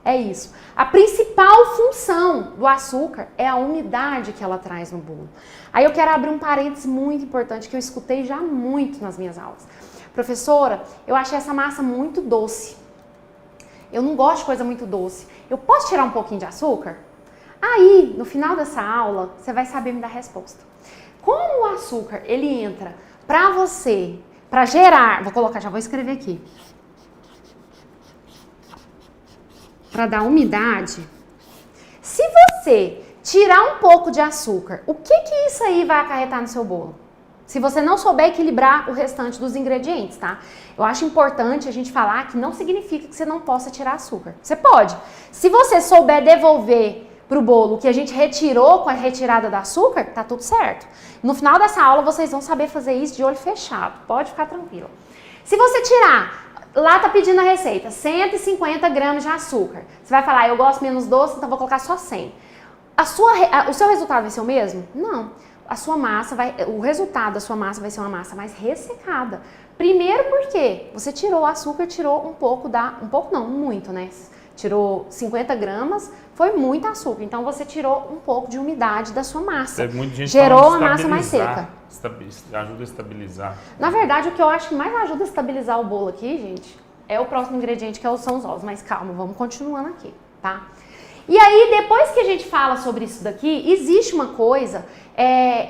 É isso. A principal função do açúcar é a umidade que ela traz no bolo. Aí eu quero abrir um parênteses muito importante que eu escutei já muito nas minhas aulas. Professora, eu achei essa massa muito doce. Eu não gosto de coisa muito doce. Eu posso tirar um pouquinho de açúcar? Aí, no final dessa aula, você vai saber me dar a resposta. Como o açúcar, ele entra para você, para gerar, vou colocar, já vou escrever aqui. Para dar umidade. Se você tirar um pouco de açúcar, o que isso aí vai acarretar no seu bolo? Se você não souber equilibrar o restante dos ingredientes, tá? Eu acho importante a gente falar que não significa que você não possa tirar açúcar. Você pode. Se você souber devolver pro bolo que a gente retirou com a retirada do açúcar, tá tudo certo. No final dessa aula, vocês vão saber fazer isso de olho fechado. Pode ficar tranquilo. Se você tirar, lá tá pedindo a receita, 150 gramas de açúcar. Você vai falar, eu gosto menos doce, então vou colocar só 100. O seu resultado vai ser o mesmo? Não. O resultado da sua massa vai ser uma massa mais ressecada. Primeiro porque você tirou o açúcar, tirou muito, né? Tirou 50 gramas, foi muito açúcar. Então, você tirou um pouco de umidade da sua massa. Muita gente gerou uma massa mais seca. Ajuda a estabilizar. Na verdade, o que eu acho que mais ajuda a estabilizar o bolo aqui, gente, é o próximo ingrediente, que são os ovos. Mas calma, vamos continuando aqui, tá? E aí, depois que a gente fala sobre isso daqui, existe uma coisa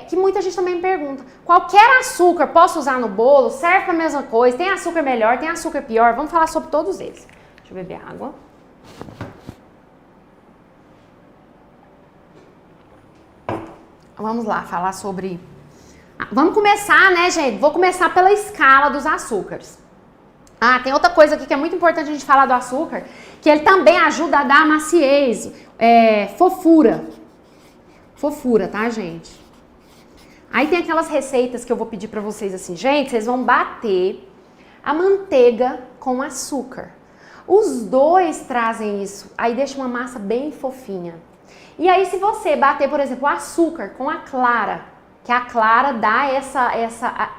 que muita gente também me pergunta. Qualquer açúcar posso usar no bolo? Serve para a mesma coisa? Tem açúcar melhor? Tem açúcar pior? Vamos falar sobre todos eles. Deixa eu beber água. Vamos lá, falar sobre... Vamos começar, né, gente? Vou começar pela escala dos açúcares. Tem outra coisa aqui que é muito importante a gente falar do açúcar, que ele também ajuda a dar maciez, fofura. Fofura, tá, gente? Aí tem aquelas receitas que eu vou pedir pra vocês assim, gente, vocês vão bater a manteiga com açúcar. Os dois trazem isso, aí deixa uma massa bem fofinha. E aí se você bater, por exemplo, o açúcar com a clara, que a clara dá essa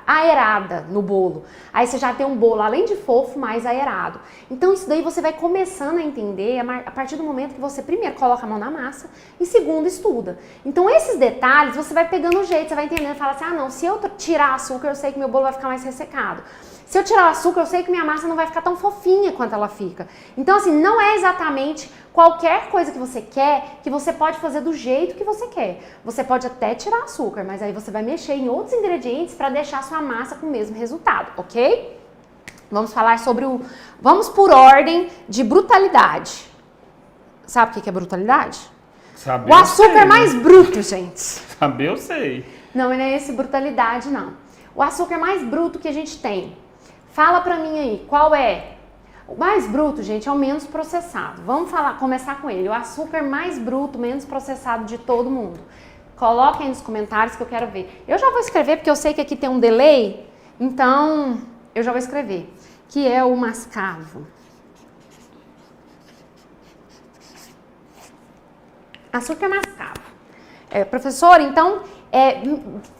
aerada no bolo. Aí você já tem um bolo, além de fofo, mais aerado. Então isso daí você vai começando a entender a partir do momento que você primeiro coloca a mão na massa e segundo estuda. Então esses detalhes você vai pegando o jeito, você vai entendendo, fala assim, não, se eu tirar açúcar eu sei que meu bolo vai ficar mais ressecado. Se eu tirar o açúcar, eu sei que minha massa não vai ficar tão fofinha quanto ela fica. Então, assim, não é exatamente qualquer coisa que você quer que você pode fazer do jeito que você quer. Você pode até tirar açúcar, mas aí você vai mexer em outros ingredientes para deixar a sua massa com o mesmo resultado, ok? Vamos falar sobre Vamos por ordem de brutalidade. Sabe o que é brutalidade? Saber o açúcar mais bruto, gente. Saber eu sei. Não, não é esse brutalidade, não. O açúcar mais bruto que a gente tem. Fala pra mim aí, qual é? O mais bruto, gente, é o menos processado. Vamos começar com ele. O açúcar mais bruto, menos processado de todo mundo. Coloquem aí nos comentários que eu quero ver. Eu já vou escrever, porque eu sei que aqui tem um delay, então eu já vou escrever. Que é o mascavo. Açúcar mascavo. Professor, então,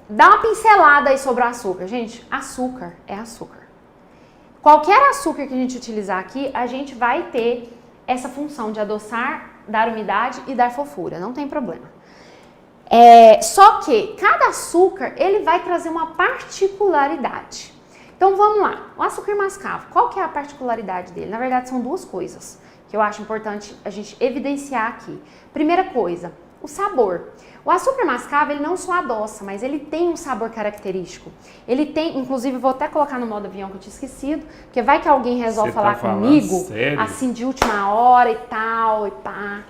dá uma pincelada aí sobre o açúcar. Gente, açúcar é açúcar. Qualquer açúcar que a gente utilizar aqui, a gente vai ter essa função de adoçar, dar umidade e dar fofura, não tem problema. Só que cada açúcar, ele vai trazer uma particularidade. Então vamos lá, o açúcar mascavo, qual que é a particularidade dele? Na verdade são duas coisas que eu acho importante a gente evidenciar aqui. Primeira coisa, o sabor. O açúcar mascavo, ele não só adoça, mas ele tem um sabor característico. Ele tem, inclusive, vou até colocar no modo avião que eu tinha esquecido, porque vai que alguém resolve falar comigo, sério? assim, de última hora e tal, e pá.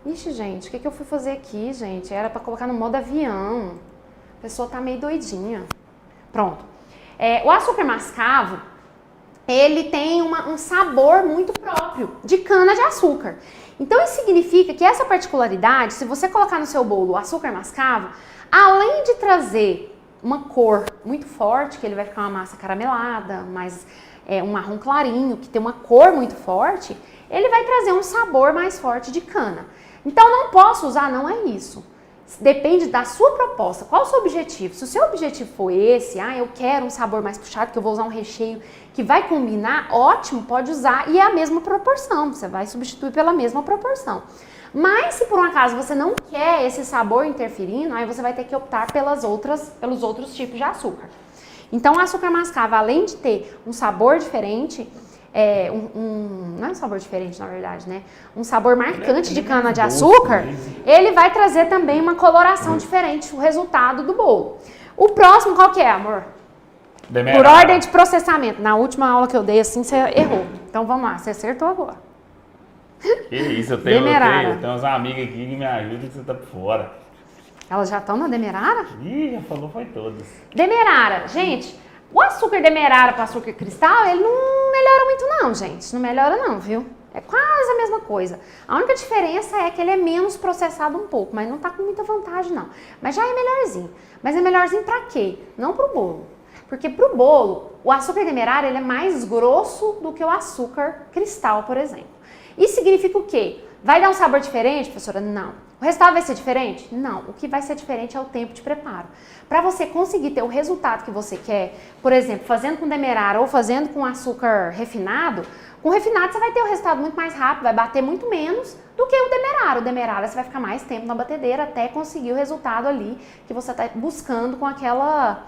Ixi, gente, o que eu fui fazer aqui, gente? Era pra colocar no modo avião. A pessoa tá meio doidinha. Pronto. O açúcar mascavo, ele tem um sabor muito próprio de cana-de-açúcar. Então, isso significa que essa particularidade, se você colocar no seu bolo o açúcar mascavo, além de trazer uma cor muito forte, que ele vai ficar uma massa caramelada, mais um marrom clarinho, que tem uma cor muito forte, ele vai trazer um sabor mais forte de cana. Então, não posso usar, não é isso. Depende da sua proposta. Qual o seu objetivo? Se o seu objetivo for esse, eu quero um sabor mais puxado, que eu vou usar um recheio que vai combinar, ótimo, pode usar e é a mesma proporção. Você vai substituir pela mesma proporção. Mas se por um acaso você não quer esse sabor interferindo, aí você vai ter que optar pelos outros tipos de açúcar. Então, o açúcar mascavo, além de ter um sabor diferente, não é um sabor diferente, na verdade, né? Um sabor marcante de cana-de-açúcar, ele vai trazer também uma coloração diferente, o resultado do bolo. O próximo, qual que é, amor? Demerara. Por ordem de processamento. Na última aula que eu dei, assim, você errou. Então, vamos lá, você acertou agora. Que isso, eu tenho umas amigas aqui que me ajudam que você tá por fora. Elas já estão na Demerara? Ih, já falou, foi todas. Demerara, gente, o açúcar Demerara para açúcar cristal, ele não melhora muito não, gente. Não melhora não, viu? É quase a mesma coisa. A única diferença é que ele é menos processado um pouco, mas não tá com muita vantagem não. Mas já é melhorzinho. Mas é melhorzinho pra quê? Não pro bolo. Porque pro bolo, o açúcar Demerara, ele é mais grosso do que o açúcar cristal, por exemplo. Isso significa o quê? Vai dar um sabor diferente, professora? Não. O resultado vai ser diferente? Não. O que vai ser diferente é o tempo de preparo. Para você conseguir ter o resultado que você quer, por exemplo, fazendo com Demerara ou fazendo com açúcar refinado, com refinado você vai ter o resultado muito mais rápido, vai bater muito menos do que o Demerara. O Demerara você vai ficar mais tempo na batedeira até conseguir o resultado ali que você está buscando com aquela...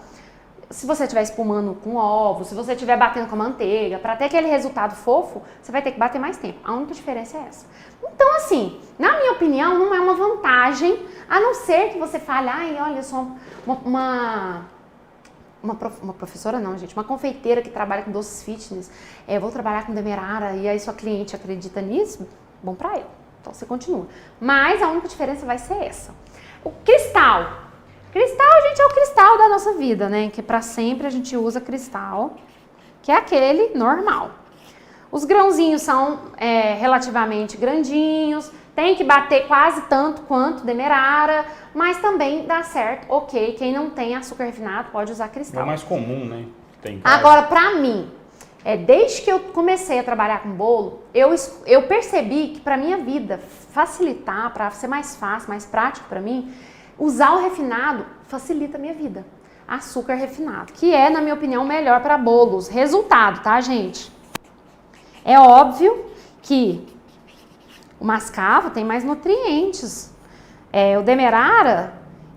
Se você estiver espumando com ovo, se você estiver batendo com a manteiga, para ter aquele resultado fofo, você vai ter que bater mais tempo. A única diferença é essa. Então, assim, na minha opinião, não é uma vantagem, a não ser que você fale, olha, eu sou uma professora não, gente, uma confeiteira que trabalha com doces fitness, vou trabalhar com Demerara e aí sua cliente acredita nisso, bom pra ela. Então, você continua. Mas a única diferença vai ser essa. O cristal. Cristal, gente, é o cristal da nossa vida, né? Que pra sempre a gente usa cristal, que é aquele normal. Os grãozinhos são relativamente grandinhos, tem que bater quase tanto quanto Demerara, mas também dá certo, ok. Quem não tem açúcar refinado pode usar cristal. É o mais comum, né? Agora, pra mim, desde que eu comecei a trabalhar com bolo, eu percebi que pra minha vida facilitar, pra ser mais fácil, mais prático pra mim, usar o refinado facilita a minha vida. Açúcar refinado, que é, na minha opinião, melhor para bolos. Resultado, tá, gente? É óbvio que o mascavo tem mais nutrientes. O Demerara,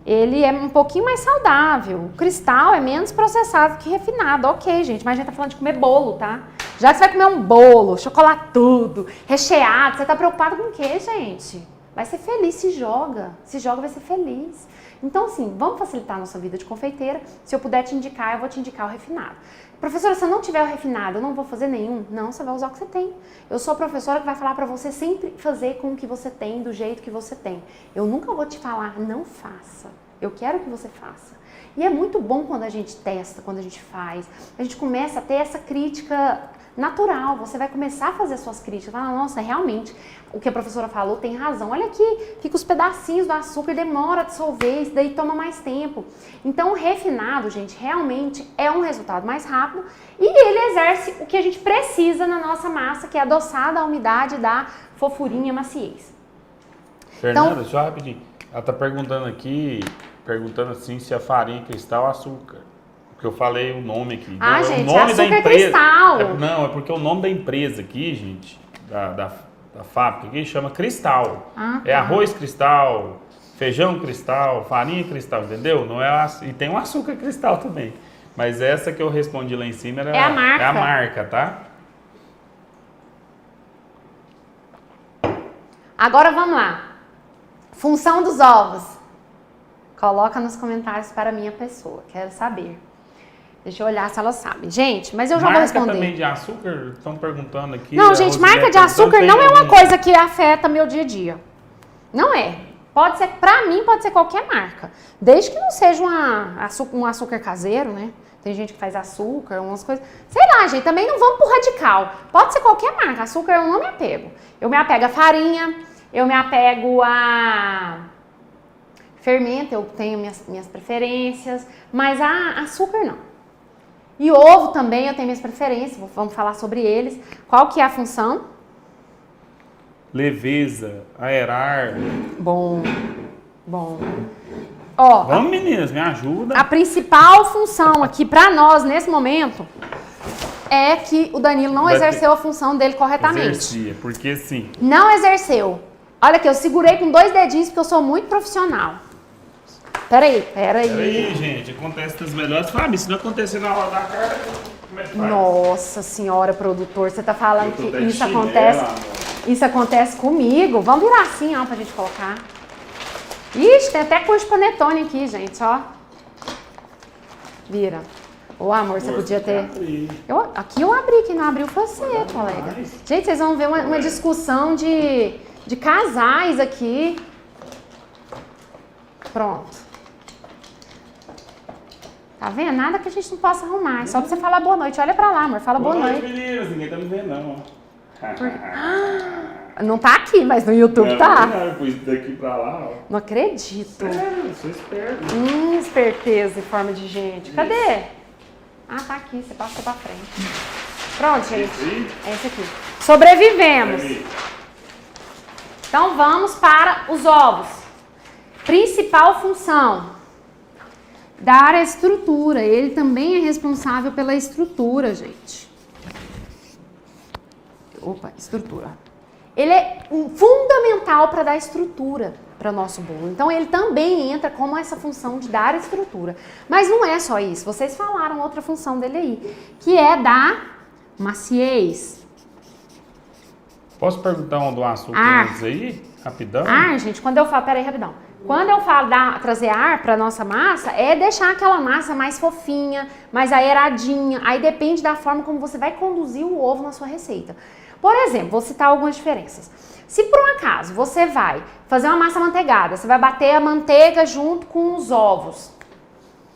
ele é um pouquinho mais saudável. O cristal é menos processado que refinado. Ok, gente, mas a gente tá falando de comer bolo, tá? Já que você vai comer um bolo, chocolatudo, recheado, você tá preocupado com o quê, gente? Vai ser feliz, se joga, vai ser feliz. Então, assim, vamos facilitar a nossa vida de confeiteira. Se eu puder te indicar, eu vou te indicar o refinado. Professora, se eu não tiver o refinado, eu não vou fazer nenhum? Não, você vai usar o que você tem. Eu sou a professora que vai falar pra você sempre fazer com o que você tem, do jeito que você tem. Eu nunca vou te falar, não faça. Eu quero que você faça. E é muito bom quando a gente testa, quando a gente faz. A gente começa a ter essa crítica natural, você vai começar a fazer suas críticas, fala, nossa, realmente, o que a professora falou tem razão, olha aqui, fica os pedacinhos do açúcar, demora a dissolver, isso daí toma mais tempo. Então o refinado, gente, realmente é um resultado mais rápido e ele exerce o que a gente precisa na nossa massa, que é adoçar, da umidade, da fofurinha, maciez. Fernanda, deixa eu rapidinho. Ela tá perguntando assim se a farinha cristal é açúcar. Porque eu falei o nome aqui. Ah, não, gente, o nome é açúcar da empresa, cristal. Não, é porque o nome da empresa aqui, gente, da fábrica aqui, chama Cristal. Ah, tá. É arroz cristal, feijão cristal, farinha cristal, entendeu? Não é e tem um açúcar cristal também. Mas essa que eu respondi lá em cima é a marca. É a marca, tá? Agora vamos lá. Função dos ovos. Coloca nos comentários para a minha pessoa. Quero saber. Deixa eu olhar se ela sabe. Gente, mas eu já vou responder. Marca também de açúcar? Estão perguntando aqui. Não, gente, marca de açúcar não é uma coisa que afeta meu dia a dia. Não é. Pode ser, pra mim, pode ser qualquer marca. Desde que não seja um açúcar caseiro, né? Tem gente que faz açúcar, umas coisas. Sei lá, gente, também não vamos pro radical. Pode ser qualquer marca. Açúcar eu não me apego. Eu me apego a farinha, eu me apego a fermento, eu tenho minhas preferências, mas a açúcar não. E ovo também eu tenho minhas preferências, vamos falar sobre eles. Qual que é a função? Leveza, aerar. Bom. Ó, vamos, meninas, me ajuda. A principal função aqui pra nós, nesse momento, é que o Danilo não exerceu a função dele corretamente. Exercia, porque sim. Não exerceu. Olha aqui, eu segurei com 2 dedinhos porque eu sou muito profissional. Peraí. Peraí, gente, acontece das melhores. Fábio, se não acontecer na hora da carta, como é que faz? Nossa senhora, produtor, você tá falando que isso chinela, acontece... amor. Isso acontece comigo. Vamos virar assim, ó, pra gente colocar. Ixi, tem até curso de panetone aqui, gente, ó. Vira. Ô, amor, você podia ter... Aqui eu abri, quem não abriu foi você, colega. Gente, vocês vão ver uma discussão de casais aqui. Pronto. Tá vendo? Nada que a gente não possa arrumar. É só pra você falar boa noite. Olha pra lá, amor. Fala boa noite. Meninas, ninguém tá me vendo, não. Não tá aqui, mas no YouTube tá. Não, pus daqui pra lá, ó. Não acredito. Sério, eu sou esperto. Esperteza em forma de gente. Cadê? Ah, tá aqui. Você passou pra frente. Pronto, gente. É esse aqui. Sobrevivemos. Então vamos para os ovos. Principal função. Dar a estrutura. Ele também é responsável pela estrutura, gente. Estrutura. Ele é fundamental para dar estrutura para o nosso bolo. Então, ele também entra como essa função de dar estrutura. Mas não é só isso. Vocês falaram outra função dele aí, que é dar maciez. Posso perguntar um do açúcar antes aí? Rapidão? Gente, quando eu falo... Peraí, rapidão. Quando eu falo trazer ar para nossa massa, é deixar aquela massa mais fofinha, mais aeradinha. Aí depende da forma como você vai conduzir o ovo na sua receita. Por exemplo, vou citar algumas diferenças. Se por um acaso você vai fazer uma massa amanteigada, você vai bater a manteiga junto com os ovos.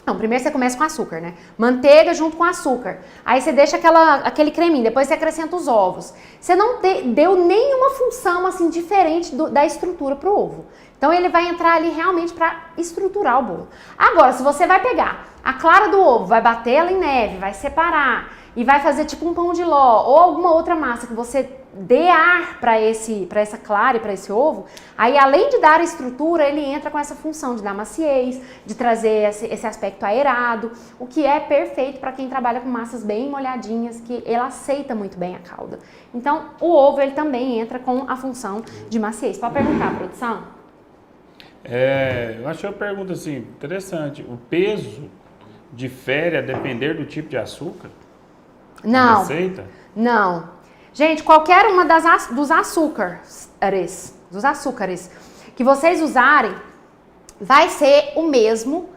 Não, primeiro você começa com açúcar, né? Manteiga junto com açúcar. Aí você deixa aquele creminho, depois você acrescenta os ovos. Você não deu nenhuma função assim diferente da estrutura para o ovo. Então ele vai entrar ali realmente para estruturar o bolo. Agora, se você vai pegar a clara do ovo, vai bater ela em neve, vai separar e vai fazer tipo um pão de ló ou alguma outra massa que você dê ar para essa clara e para esse ovo, aí além de dar a estrutura, ele entra com essa função de dar maciez, de trazer esse aspecto aerado, o que é perfeito para quem trabalha com massas bem molhadinhas, que ela aceita muito bem a calda. Então, o ovo ele também entra com a função de maciez. Pode perguntar, produção? Eu achei uma pergunta assim, interessante. O peso difere a depender do tipo de açúcar? Não. Receita? Não. Gente, qualquer uma dos açúcares que vocês usarem vai ser o mesmo,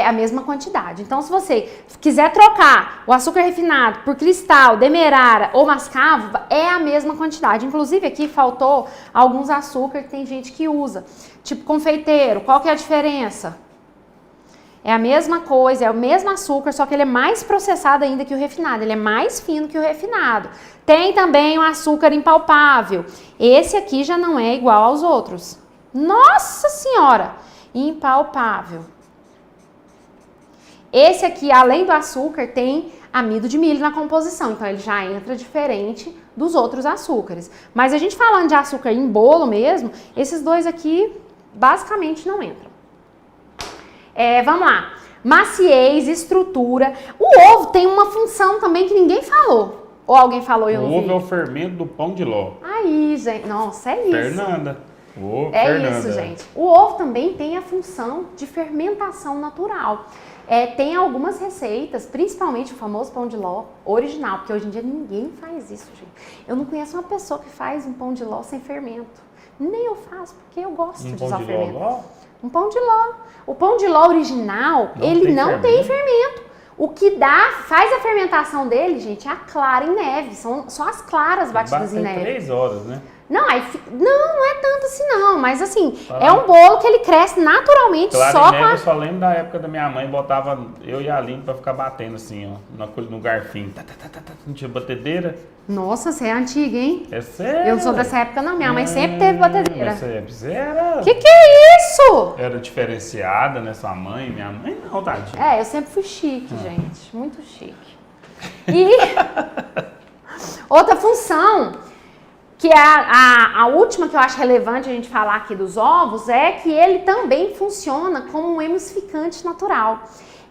a mesma quantidade. Então, se você quiser trocar o açúcar refinado por cristal, demerara ou mascavo, é a mesma quantidade. Inclusive, aqui faltou alguns açúcares que tem gente que usa. Tipo confeiteiro, qual que é a diferença? É a mesma coisa, é o mesmo açúcar, só que ele é mais processado ainda que o refinado. Ele é mais fino que o refinado. Tem também o açúcar impalpável. Esse aqui já não é igual aos outros. Nossa Senhora! Impalpável. Esse aqui, além do açúcar, tem amido de milho na composição, então ele já entra diferente dos outros açúcares. Mas a gente falando de açúcar em bolo mesmo, esses dois aqui basicamente não entram. Vamos lá. Maciez, estrutura. O ovo tem uma função também que ninguém falou. Ou alguém falou e eu não vi? O ovo é o fermento do pão de ló. Aí, gente. Nossa, é isso. Fernanda. Isso, gente. O ovo também tem a função de fermentação natural. Tem algumas receitas, principalmente o famoso pão de ló original, porque hoje em dia ninguém faz isso, gente. Eu não conheço uma pessoa que faz um pão de ló sem fermento. Nem eu faço, porque eu gosto de usar fermento. Um pão de ló. O pão de ló original, ele não tem fermento. O que faz a fermentação dele, gente, é a clara em neve. São só as claras batidas em neve. 3 horas, né? Não, não é tanto assim não, mas assim, é um bolo que ele cresce naturalmente só com Eu só lembro da época da minha mãe, botava eu e a Aline pra ficar batendo assim, ó, no garfinho. Não tinha batedeira. Nossa, você é antiga, hein? É sério? Eu não sou dessa época não, minha mãe sempre teve batedeira. Você era... Que é isso? Era diferenciada, né, sua mãe? Minha mãe não, tadinha. Eu sempre fui chique, gente, muito chique. E outra função... que é a última que eu acho relevante a gente falar aqui dos ovos, é que ele também funciona como um emulsificante natural.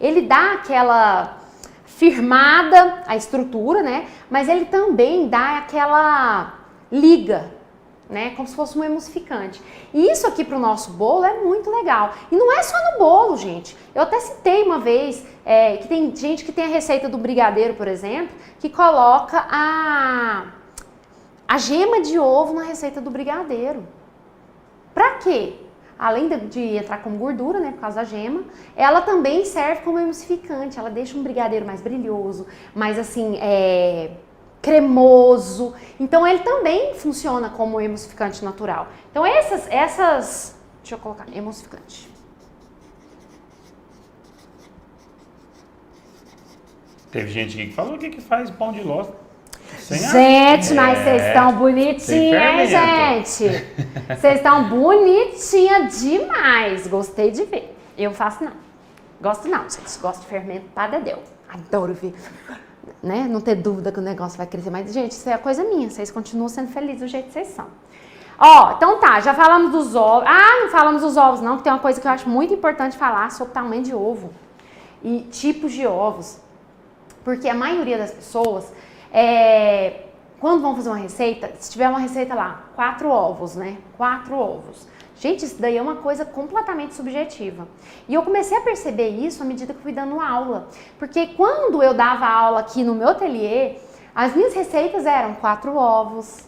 Ele dá aquela firmada, a estrutura, né? Mas ele também dá aquela liga, né? Como se fosse um emulsificante. E isso aqui para o nosso bolo é muito legal. E não é só no bolo, gente. Eu até citei uma vez que tem gente que tem a receita do brigadeiro, por exemplo, que coloca a gema de ovo na receita do brigadeiro. Pra quê? Além de entrar como gordura, né, por causa da gema, ela também serve como emulsificante. Ela deixa um brigadeiro mais brilhoso, mais assim, cremoso. Então ele também funciona como emulsificante natural. Então essas, deixa eu colocar, emulsificante. Teve gente que falou o que faz pão de ló. Gente, mas vocês estão bonitinhas, gente. Vocês estão bonitinhas demais. Gostei de ver. Eu faço não. Gosto não, gente. Gosto de fermento para Dedéu. Adoro ver. Né? Não ter dúvida que o negócio vai crescer. Mas, gente, isso é coisa minha. Vocês continuam sendo felizes do jeito que vocês são. Então tá. Já falamos dos ovos. Não falamos dos ovos não, porque tem uma coisa que eu acho muito importante falar sobre o tamanho de ovo. E tipos de ovos. Porque a maioria das pessoas... quando vão fazer uma receita, se tiver uma receita lá, 4 ovos, né? 4 ovos. Gente, isso daí é uma coisa completamente subjetiva. E eu comecei a perceber isso à medida que fui dando aula. Porque quando eu dava aula aqui no meu ateliê, as minhas receitas eram 4 ovos,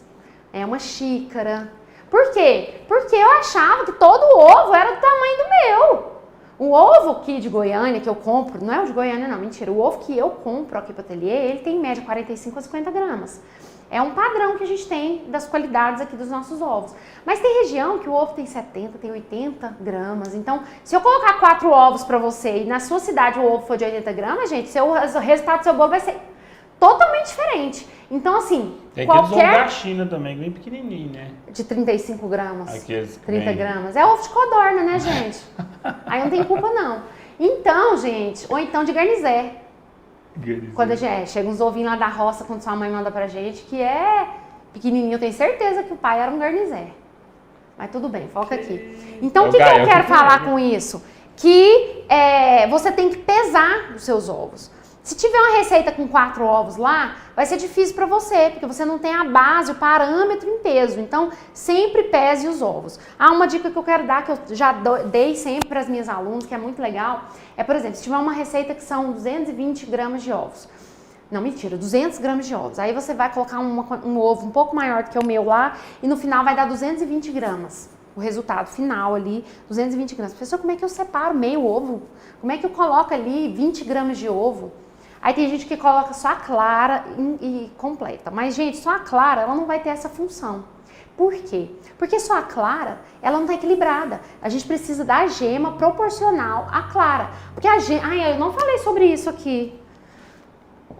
uma xícara. Por quê? Porque eu achava que todo ovo era do tamanho do meu. O ovo aqui de Goiânia que eu compro, não é o de Goiânia não, mentira, o ovo que eu compro aqui para o ateliê, ele tem em média 45 a 50 gramas. É um padrão que a gente tem das qualidades aqui dos nossos ovos. Mas tem região que o ovo tem 70, tem 80 gramas. Então, se eu colocar 4 ovos para você e na sua cidade o ovo for de 80 gramas, gente, o resultado do seu bolo vai ser totalmente diferente. Então, assim, tem aqueles ovos da China também, bem pequenininho, né? De 35 gramas. Aqueles 30 gramas. É ovo de codorna, né, gente? Aí não tem culpa, não. Então, gente, ou então de garnizé. Quando chega uns ovinhos lá da roça, quando sua mãe manda pra gente, que é pequenininho, eu tenho certeza que o pai era um garnizé. Mas tudo bem, foca aqui. Então, o que eu quero falar com isso? Que você tem que pesar os seus ovos. Se tiver uma receita com 4 ovos lá, vai ser difícil para você, porque você não tem a base, o parâmetro em peso. Então, sempre pese os ovos. Uma dica que eu quero dar, que eu já dei sempre para as minhas alunas, que é muito legal, por exemplo, se tiver uma receita que são 220 gramas de ovos. Não, mentira, 200 gramas de ovos. Aí você vai colocar um ovo um pouco maior do que o meu lá, e no final vai dar 220 gramas. O resultado final ali, 220 gramas. Professor, como é que eu separo meio ovo? Como é que eu coloco ali 20 gramas de ovo? Aí tem gente que coloca só a clara e completa. Mas, gente, só a clara, ela não vai ter essa função. Por quê? Porque só a clara, ela não está equilibrada. A gente precisa da gema proporcional à clara. Porque a gema... eu não falei sobre isso aqui.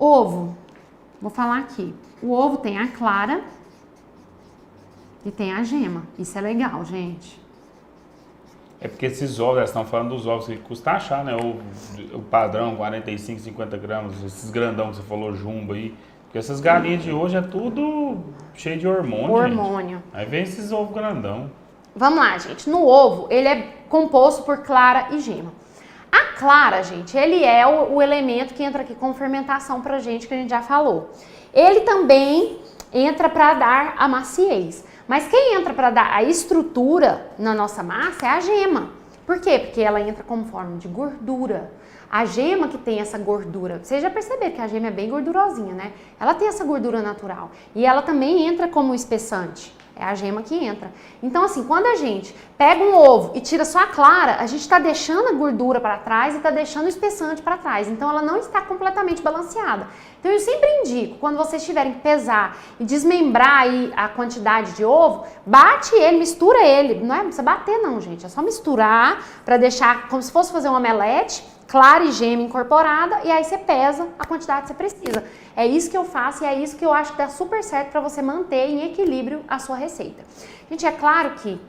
Ovo. Vou falar aqui. O ovo tem a clara e tem a gema. Isso é legal, gente. É porque esses ovos, elas estão falando dos ovos que custa achar, né? O padrão, 45, 50 gramas, esses grandão que você falou, jumbo aí. Porque essas galinhas de hoje é tudo cheio de hormônio. Hormônio. Gente. Aí vem esses ovos grandão. Vamos lá, gente. No ovo, ele é composto por clara e gema. A clara, gente, ele é o elemento que entra aqui com fermentação pra gente, que a gente já falou. Ele também entra para dar a maciez. Mas quem entra para dar a estrutura na nossa massa é a gema. Por quê? Porque ela entra como forma de gordura. A gema que tem essa gordura, vocês já perceberam que a gema é bem gordurosinha, né? Ela tem essa gordura natural. E ela também entra como espessante. É a gema que entra. Então, assim, quando a gente pega um ovo e tira só a clara, a gente está deixando a gordura para trás e está deixando o espessante para trás. Então, ela não está completamente balanceada. Então, eu sempre indico, quando vocês tiverem que pesar e desmembrar aí a quantidade de ovo, bate ele, mistura ele. Não é precisa bater não, gente. É só misturar para deixar como se fosse fazer um omelete, clara e gema incorporada, e aí você pesa a quantidade que você precisa. É isso que eu faço e é isso que eu acho que dá super certo para você manter em equilíbrio a sua receita. Gente, é claro que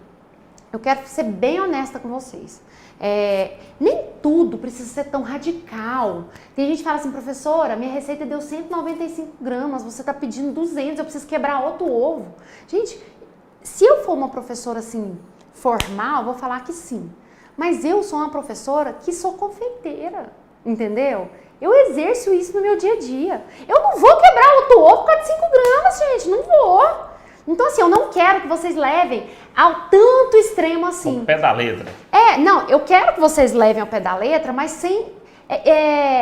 eu quero ser bem honesta com vocês. Nem tudo precisa ser tão radical. Tem gente que fala assim, professora, minha receita deu 195 gramas, você está pedindo 200, eu preciso quebrar outro ovo. Gente, se eu for uma professora assim, formal, eu vou falar que sim. Mas eu sou uma professora que sou confeiteira, entendeu? Eu exerço isso no meu dia a dia. Eu não vou quebrar outro ovo por causa de 5 gramas, gente, não vou. Então, assim, eu não quero que vocês levem ao tanto extremo assim. O pé da letra. Não, eu quero que vocês levem ao pé da letra, mas sem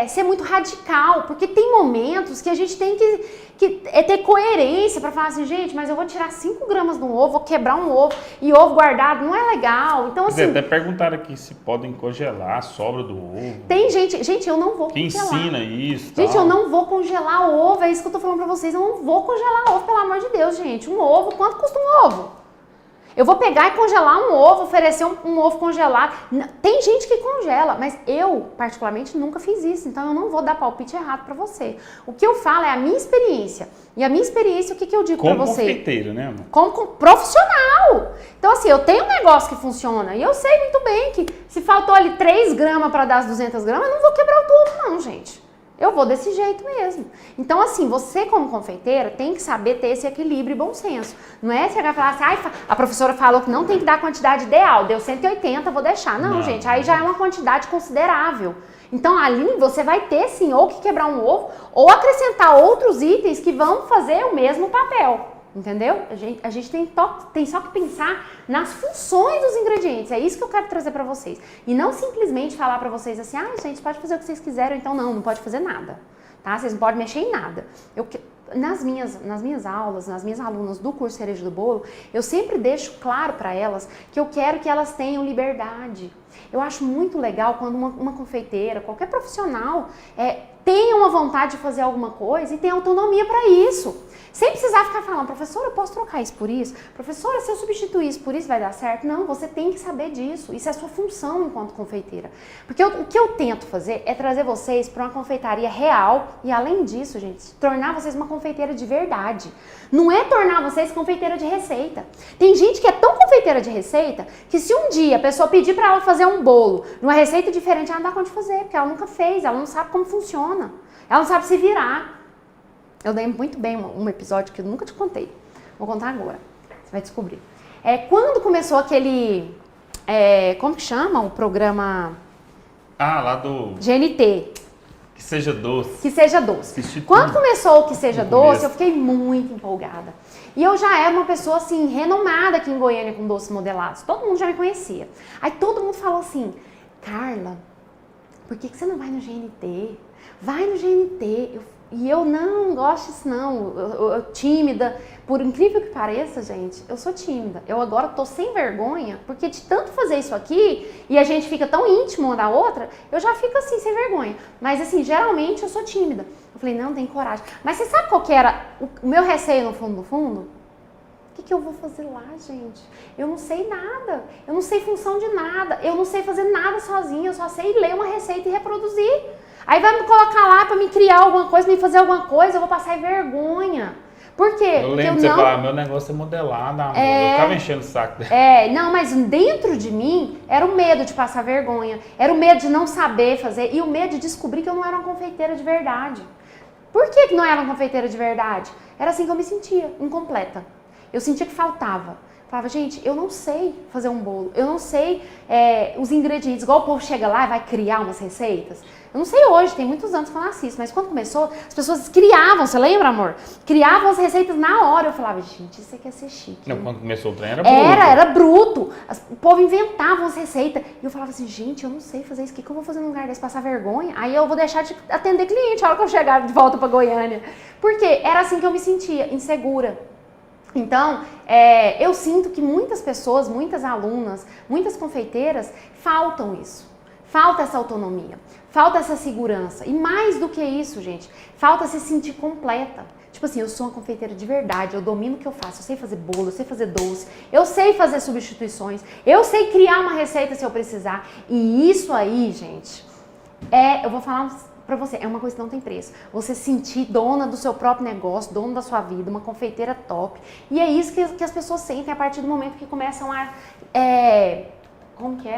ser muito radical, porque tem momentos que a gente tem que ter coerência para falar assim, gente, mas eu vou tirar 5 gramas de um ovo, vou quebrar um ovo e ovo guardado não é legal. Então, assim. Até perguntaram aqui se podem congelar a sobra do ovo. Tem gente, eu não vou que congelar. Ensina isso. Gente, tal. eu não vou congelar ovo, é isso que eu tô falando pra vocês, eu não vou congelar ovo, pelo amor de Deus, gente. Um ovo, quanto custa um ovo? Eu vou pegar e congelar um ovo, oferecer um ovo congelado. Tem gente que congela, mas eu, particularmente, nunca fiz isso. Então, eu não vou dar palpite errado pra você. O que eu falo é a minha experiência. E a minha experiência, o que eu digo pra você? Como confeiteiro, né, amor? Como profissional. Então, assim, eu tenho um negócio que funciona. E eu sei muito bem que se faltou ali 3 gramas pra dar as 200 gramas, eu não vou quebrar o ovo, não, gente. Eu vou desse jeito mesmo. Então, assim, você como confeiteira tem que saber ter esse equilíbrio e bom senso. Não é chegar e falar assim, a professora falou que não tem que dar a quantidade ideal, deu 180, vou deixar. Não, gente, aí já é uma quantidade considerável. Então, ali você vai ter, sim, ou que quebrar um ovo, ou acrescentar outros itens que vão fazer o mesmo papel. Entendeu? A gente tem só que pensar nas funções dos ingredientes. É isso que eu quero trazer pra vocês. E não simplesmente falar pra vocês assim, gente, pode fazer o que vocês quiserem, então não pode fazer nada. Tá? Vocês não podem mexer em nada. Nas minhas aulas, nas minhas alunas do curso Cereja do Bolo, eu sempre deixo claro para elas que eu quero que elas tenham liberdade. Eu acho muito legal quando uma confeiteira, qualquer profissional, tenha uma vontade de fazer alguma coisa e tenha autonomia para isso. Sem precisar ficar falando, professora, eu posso trocar isso por isso? Professora, se eu substituir isso por isso vai dar certo? Não, você tem que saber disso. Isso é a sua função enquanto confeiteira. Porque o que eu tento fazer é trazer vocês para uma confeitaria real e, além disso, gente, tornar vocês uma confeiteira de verdade. Não é tornar vocês confeiteira de receita. Tem gente que é tão confeiteira de receita que se um dia a pessoa pedir para ela fazer um bolo numa receita diferente, ela não dá conta de fazer, porque ela nunca fez, ela não sabe como funciona. Ela não sabe se virar. Eu lembro muito bem um episódio que eu nunca te contei. Vou contar agora. Você vai descobrir. Quando começou aquele... como que chama o programa? Lá do... GNT. Que seja doce. Que seja doce. Quando começou o Que Seja Doce, eu fiquei muito empolgada. E eu já era uma pessoa, assim, renomada aqui em Goiânia com doces modelados. Todo mundo já me conhecia. Aí todo mundo falou assim, Carla, por que você não vai no GNT? Vai no GNT. E eu não gosto disso não, eu tímida, por incrível que pareça, gente, eu sou tímida. Eu agora tô sem vergonha, porque de tanto fazer isso aqui, e a gente fica tão íntimo uma da outra, eu já fico assim, sem vergonha. Mas assim, geralmente eu sou tímida. Eu falei, não, tem coragem. Mas você sabe qual que era o meu receio no fundo do fundo? O que eu vou fazer lá, gente? Eu não sei nada, eu não sei função de nada, eu não sei fazer nada sozinha, eu só sei ler uma receita e reproduzir. Aí vai me colocar lá para me criar alguma coisa, me fazer alguma coisa, eu vou passar vergonha. Por quê? Eu Porque lembro de você falar, meu negócio é modelado, amor. Eu ficava enchendo o saco dela. Não, mas dentro de mim era o medo de passar vergonha, era o medo de não saber fazer e o medo de descobrir que eu não era uma confeiteira de verdade. Por que não era uma confeiteira de verdade? Era assim que eu me sentia, incompleta. Eu sentia que faltava. Falava, gente, eu não sei fazer um bolo, eu não sei os ingredientes, igual o povo chega lá e vai criar umas receitas. Eu não sei hoje, tem muitos anos que eu não assisto, mas quando começou, as pessoas criavam, você lembra, amor? Criavam as receitas na hora. Eu falava, gente, isso aqui é ser chique. Não, quando começou o trem era bruto. Era bruto. O povo inventava as receitas. E eu falava assim, gente, eu não sei fazer isso, o que eu vou fazer num lugar desse, passar vergonha? Aí eu vou deixar de atender cliente a hora que eu chegar de volta pra Goiânia. Porque era assim que eu me sentia, insegura. Então, eu sinto que muitas pessoas, muitas alunas, muitas confeiteiras, faltam isso. Falta essa autonomia, falta essa segurança. E mais do que isso, gente, falta se sentir completa. Tipo assim, eu sou uma confeiteira de verdade, eu domino o que eu faço, eu sei fazer bolo, eu sei fazer doce, eu sei fazer substituições, eu sei criar uma receita se eu precisar. E isso aí, gente, eu vou falar pra você, é uma coisa que não tem preço. Você se sentir dona do seu próprio negócio, dona da sua vida, uma confeiteira top. E é isso que as pessoas sentem a partir do momento que começam a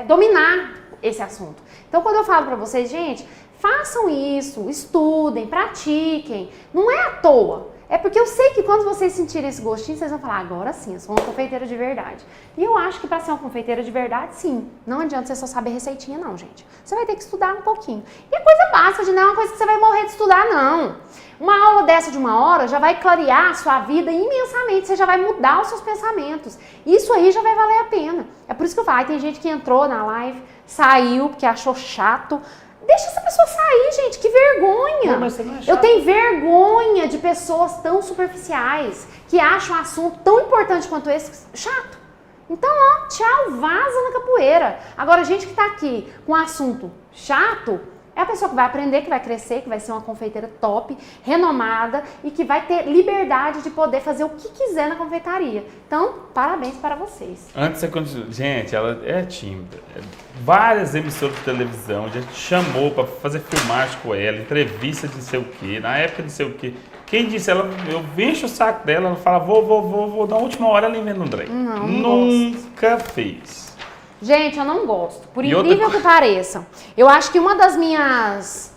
dominar esse assunto. Então, quando eu falo pra vocês, gente, façam isso, estudem, pratiquem. Não é à toa. É porque eu sei que quando vocês sentirem esse gostinho, vocês vão falar, agora sim, eu sou uma confeiteira de verdade. E eu acho que para ser uma confeiteira de verdade, sim. Não adianta você só saber receitinha, não, gente. Você vai ter que estudar um pouquinho. E é coisa básica, não é uma coisa que você vai morrer de estudar, não. Uma aula dessa de 1 hora já vai clarear a sua vida imensamente, você já vai mudar os seus pensamentos. Isso aí já vai valer a pena. É por isso que eu falo, tem gente que entrou na live, saiu porque achou chato. Deixa essa pessoa sair, gente, que vergonha. Pô, mas você não é chato. Eu tenho vergonha de pessoas tão superficiais que acham um assunto tão importante quanto esse chato. Então, ó, tchau, vaza na capoeira. Agora, a gente que tá aqui com um assunto chato, é a pessoa que vai aprender, que vai crescer, que vai ser uma confeiteira top, renomada e que vai ter liberdade de poder fazer o que quiser na confeitaria. Então, parabéns para vocês. Antes de você continuar, gente, ela é tímida. Várias emissoras de televisão já chamou pra fazer filmagem com ela, entrevista de não sei o quê, na época de não sei o quê. Quem disse, eu encho o saco dela, ela fala, vou, na última hora ela inventa um trem. Nunca fez. Gente, eu não gosto. Por incrível que pareça. Eu acho que uma das minhas...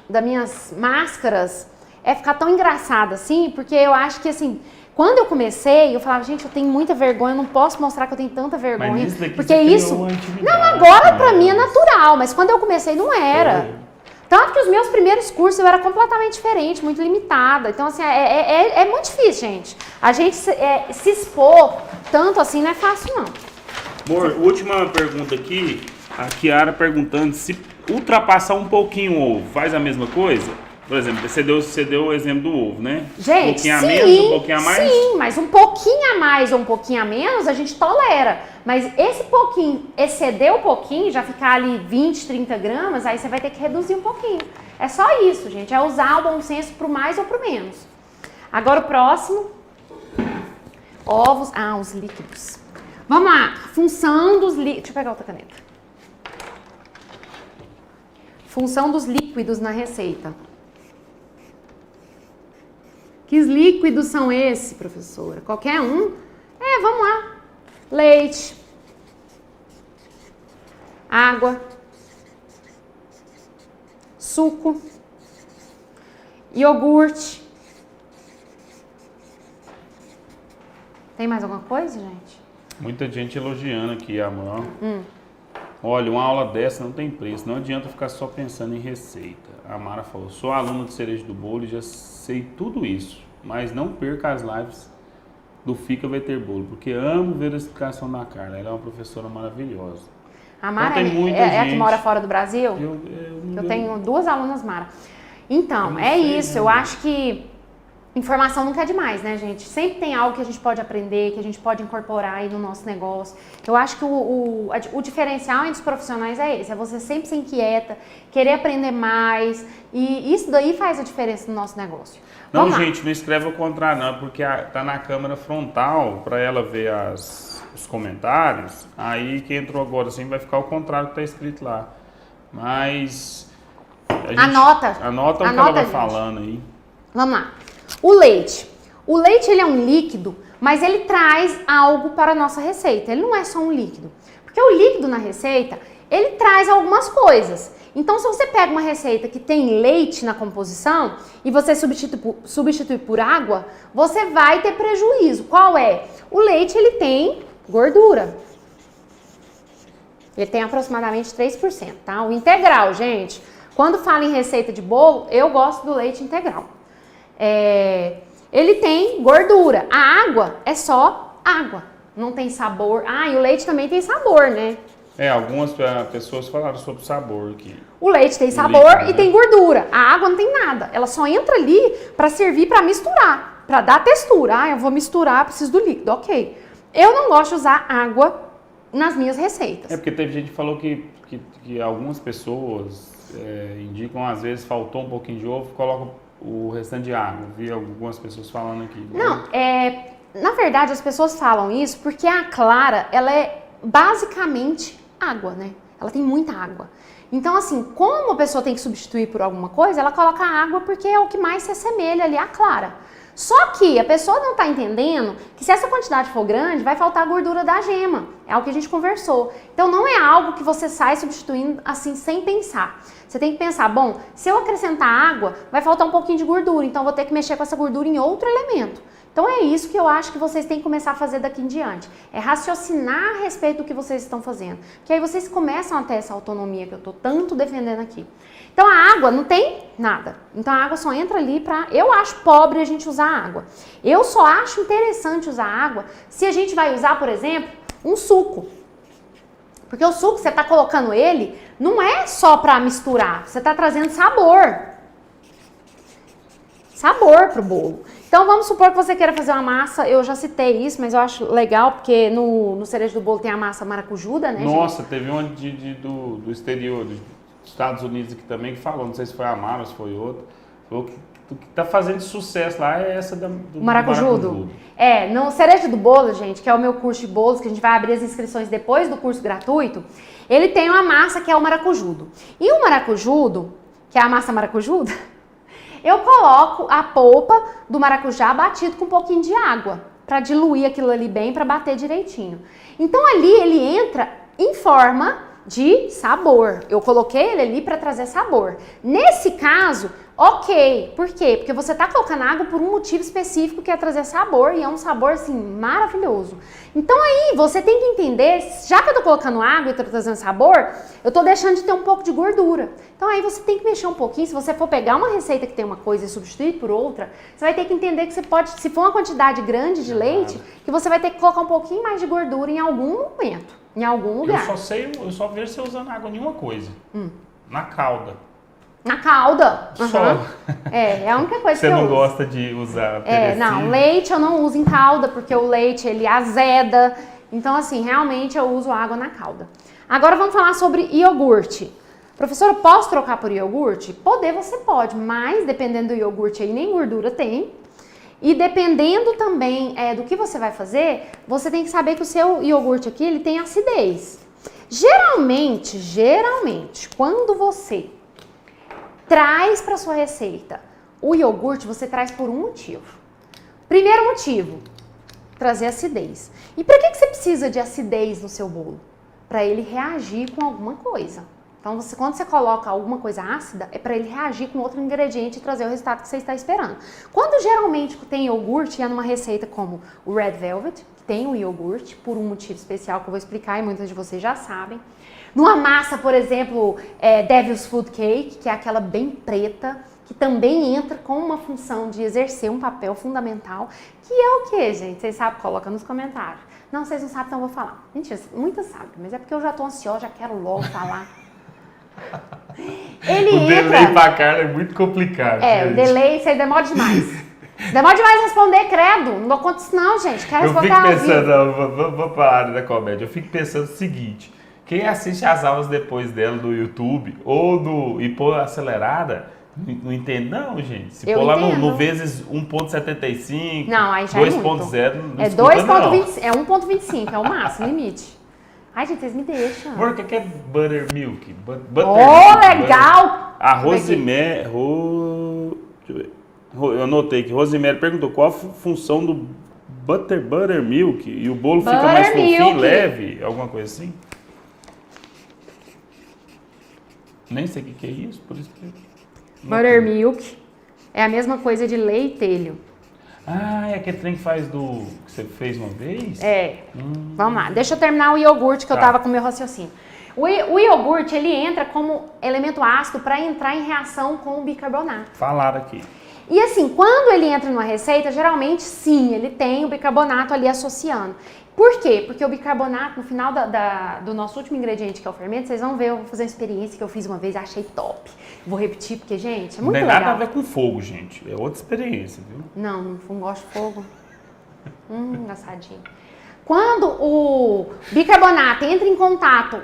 das minhas máscaras é ficar tão engraçada assim, porque eu acho que assim... Quando eu comecei, eu falava, gente, eu tenho muita vergonha, eu não posso mostrar que eu tenho tanta vergonha. Mas isso porque isso... Não, agora pra mim é natural, mas quando eu comecei não era. Tanto que os meus primeiros cursos eu era completamente diferente, muito limitada. Então, assim, é muito difícil, gente. A gente se expor tanto assim não é fácil, não. Amor, última pergunta aqui. A Kiara perguntando se ultrapassar um pouquinho o ovo faz a mesma coisa? Por exemplo, você deu o exemplo do ovo, né? Gente, um pouquinho a menos, um pouquinho a mais? Sim, mas um pouquinho a mais ou um pouquinho a menos a gente tolera. Mas esse pouquinho, exceder um pouquinho, já ficar ali 20, 30 gramas, aí você vai ter que reduzir um pouquinho. É só isso, gente. É usar o bom senso pro mais ou pro menos. Agora o próximo. Ovos. Os líquidos. Vamos lá. Função dos líquidos. Deixa eu pegar outra caneta. Função dos líquidos na receita. Que líquidos são esses, professora? Qualquer um? Vamos lá. Leite. Água. Suco. Iogurte. Tem mais alguma coisa, gente? Muita gente elogiando aqui, amor. Olha, uma aula dessa não tem preço. Não adianta ficar só pensando em receita. A Mara falou, sou aluna de cereja do bolo e já sei tudo isso. Mas não perca as lives do Fica Vai Ter Bolo, porque amo ver a explicação da Carla. Ela é uma professora maravilhosa. A Mara então, é a que mora fora do Brasil? Eu tenho 2 alunas Mara. Então, isso. Eu acho que informação nunca é demais, né, gente? Sempre tem algo que a gente pode aprender, que a gente pode incorporar aí no nosso negócio. Eu acho que o diferencial entre os profissionais é esse, é você sempre ser inquieta, querer aprender mais, e isso daí faz a diferença no nosso negócio. Não, gente, não escreve ao contrário, não, porque tá na câmera frontal para ela ver os comentários. Aí quem entrou agora assim vai ficar ao contrário do que tá escrito lá. Mas anota o que ela vai falando aí. Vamos lá. O leite. O leite, ele é um líquido, mas ele traz algo para a nossa receita. Ele não é só um líquido. Porque o líquido na receita, ele traz algumas coisas. Então, se você pega uma receita que tem leite na composição e você substitui por água, você vai ter prejuízo. Qual é? O leite, ele tem gordura. Ele tem aproximadamente 3%, tá? O integral, gente. Quando fala em receita de bolo, eu gosto do leite integral. Ele tem gordura. A água é só água. Não tem sabor. Ah, e o leite também tem sabor, né? Algumas pessoas falaram sobre o sabor aqui. O leite tem sabor líquido, e tem gordura. A água não tem nada. Ela só entra ali para servir para misturar, para dar textura. Ah, eu vou misturar, preciso do líquido. Ok. Eu não gosto de usar água nas minhas receitas. Porque teve gente que falou que algumas pessoas indicam, às vezes, faltou um pouquinho de ovo, colocam o restante de água. Vi algumas pessoas falando aqui. Não, na verdade, as pessoas falam isso porque a clara, ela é basicamente água, né? Ela tem muita água. Então, assim, como a pessoa tem que substituir por alguma coisa, ela coloca água porque é o que mais se assemelha ali à clara. Só que a pessoa não está entendendo que se essa quantidade for grande, vai faltar a gordura da gema. É algo que a gente conversou. Então, não é algo que você sai substituindo assim sem pensar. Você tem que pensar, bom, se eu acrescentar água, vai faltar um pouquinho de gordura. Então, eu vou ter que mexer com essa gordura em outro elemento. Então, é isso que eu acho que vocês têm que começar a fazer daqui em diante. É raciocinar a respeito do que vocês estão fazendo. Que aí vocês começam a ter essa autonomia que eu estou tanto defendendo aqui. Então, a água não tem nada. Então, a água só entra ali para... Eu acho pobre a gente usar água. Eu só acho interessante usar água se a gente vai usar, por exemplo, um suco. Porque o suco, você está colocando ele, não é só para misturar. Você está trazendo sabor. Sabor pro bolo. Então, vamos supor que você queira fazer uma massa, eu já citei isso, mas eu acho legal, porque no cereja do bolo tem a massa maracujuda, né, Nossa, gente? teve uma do exterior, dos Estados Unidos aqui também, que falou, não sei se foi a Mara ou se foi outra, falou que o que tá fazendo sucesso lá é essa do maracujudo. No cereja do bolo, gente, que é o meu curso de bolos, que a gente vai abrir as inscrições depois do curso gratuito, ele tem uma massa que é o maracujudo. E o maracujudo, que é a massa maracujuda, eu coloco a polpa do maracujá batido com um pouquinho de água, para diluir aquilo ali bem, para bater direitinho. Então ali ele entra em forma de sabor. Eu coloquei ele ali para trazer sabor. Nesse caso, ok. Por quê? Porque você tá colocando água por um motivo específico que é trazer sabor e é um sabor assim maravilhoso. Então aí você tem que entender, já que eu tô colocando água e tô trazendo sabor, eu tô deixando de ter um pouco de gordura. Então aí você tem que mexer um pouquinho. Se você for pegar uma receita que tem uma coisa e substituir por outra, você vai ter que entender que você pode, se for uma quantidade grande de leite, que você vai ter que colocar um pouquinho mais de gordura em algum momento. Em algum lugar. Eu só vejo você usando água em uma coisa. Na calda. Na calda. Só. É a única coisa você que eu não uso. gosta de usar não, leite eu não uso em calda, porque o leite ele azeda. Então, assim, realmente eu uso água na calda. Agora vamos falar sobre iogurte. Professora, posso trocar por iogurte? Poder você pode, mas dependendo do iogurte aí, nem gordura tem. E dependendo também do que você vai fazer, você tem que saber que o seu iogurte aqui, ele tem acidez. Geralmente, quando você traz para sua receita o iogurte, você traz por um motivo. Primeiro motivo, trazer acidez. E para que você precisa de acidez no seu bolo? Para ele reagir com alguma coisa. Então, quando você coloca alguma coisa ácida, é para ele reagir com outro ingrediente e trazer o resultado que você está esperando. Quando geralmente tem iogurte, é numa receita como o Red Velvet, que tem o iogurte, por um motivo especial que eu vou explicar e muitas de vocês já sabem. Numa massa, por exemplo, Devil's Food Cake, que é aquela bem preta, que também entra com uma função de exercer um papel fundamental, que é o que, gente? Vocês sabem? Coloca nos comentários. Não, vocês não sabem, então eu vou falar. Mentira, muitas sabem, mas é porque eu já tô ansiosa, já quero logo falar. O delay pra Carla é muito complicado. O delay, isso aí demora demais. Demora demais responder, credo. Não dou conta disso não, gente. Quero responder ao vivo. Eu fico pensando, vou para a área da comédia, eu fico pensando o seguinte, quem assiste as aulas depois dela no YouTube ou no Hipo Acelerada, não entende não, gente. Se pôr lá no vezes 1.75, não, aí já 2.0, não escuta não. É 1.25, é o máximo, limite. Ai, gente, vocês me deixam. Amor, o que é buttermilk? Legal! Arroz e mel. Deixa eu ver. Eu anotei que Rosemary perguntou qual a função do buttermilk e o bolo fica mais fofinho, leve, alguma coisa assim? Nem sei o que é isso, por isso que... Buttermilk é a mesma coisa de leitelho. Ah, é aquele trem que faz que você fez uma vez? Vamos lá, deixa eu terminar o iogurte que eu tava com o meu raciocínio. O iogurte, ele entra como elemento ácido para entrar em reação com o bicarbonato. Falaram aqui. E assim, quando ele entra numa receita, geralmente sim, ele tem o bicarbonato ali associando. Por quê? Porque o bicarbonato, no final do nosso último ingrediente, que é o fermento, vocês vão ver, eu vou fazer uma experiência que eu fiz uma vez, achei top. Vou repetir, porque, gente, é muito legal. Não tem nada a ver com fogo, gente. É outra experiência, viu? Não gosto de fogo. Engraçadinho. Quando o bicarbonato entra em contato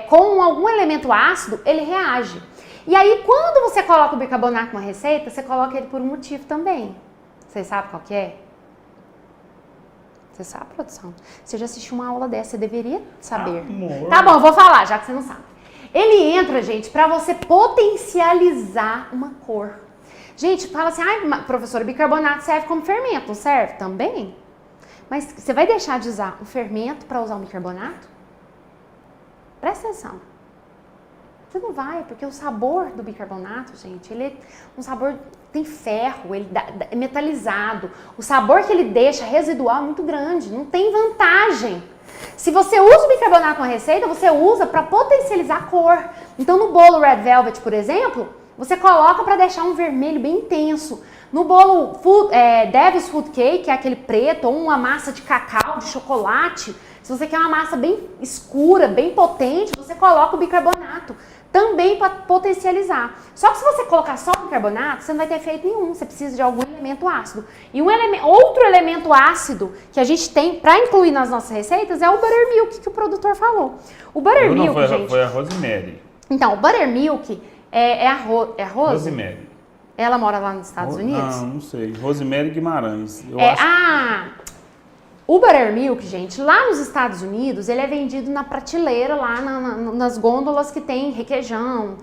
com algum elemento ácido, ele reage. E aí, quando você coloca o bicarbonato numa receita, você coloca ele por um motivo também. Vocês sabem qual que é? Você sabe, produção? Você já assistiu uma aula dessa, você deveria saber. Amor. Tá bom, eu vou falar, já que você não sabe. Ele entra, gente, pra você potencializar uma cor. Gente, fala assim, professora, bicarbonato serve como fermento, não serve? Também. Mas você vai deixar de usar o fermento para usar o bicarbonato? Presta atenção. Você não vai, porque o sabor do bicarbonato, gente, ele é um sabor, tem ferro, ele é metalizado. O sabor que ele deixa residual é muito grande, não tem vantagem. Se você usa o bicarbonato na receita, você usa para potencializar a cor. Então, no bolo Red Velvet, por exemplo, você coloca para deixar um vermelho bem intenso. No bolo Davis Food Cake, que é aquele preto, ou uma massa de cacau, de chocolate, se você quer uma massa bem escura, bem potente, você coloca o bicarbonato. Também para potencializar. Só que se você colocar só o bicarbonato, você não vai ter efeito nenhum. Você precisa de algum elemento ácido. E outro elemento ácido que a gente tem para incluir nas nossas receitas é o buttermilk que o produtor falou. O buttermilk, gente... Foi a Rosemary. Então, o buttermilk é a Rose? Rosemary. Ela mora lá nos Estados Unidos? Não sei. Rosemary Guimarães. O buttermilk, gente, lá nos Estados Unidos, ele é vendido na prateleira, lá nas gôndolas que tem requeijão.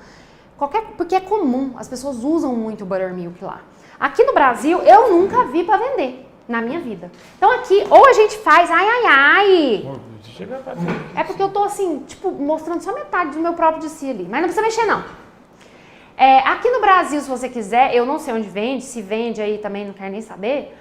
Porque é comum, as pessoas usam muito o buttermilk lá. Aqui no Brasil, eu nunca vi para vender na minha vida. Então aqui, ou a gente faz, É porque eu tô assim, tipo, mostrando só metade do meu próprio de si ali. Mas não precisa mexer, não. Aqui no Brasil, se você quiser, eu não sei onde vende, se vende aí também, não quero nem saber.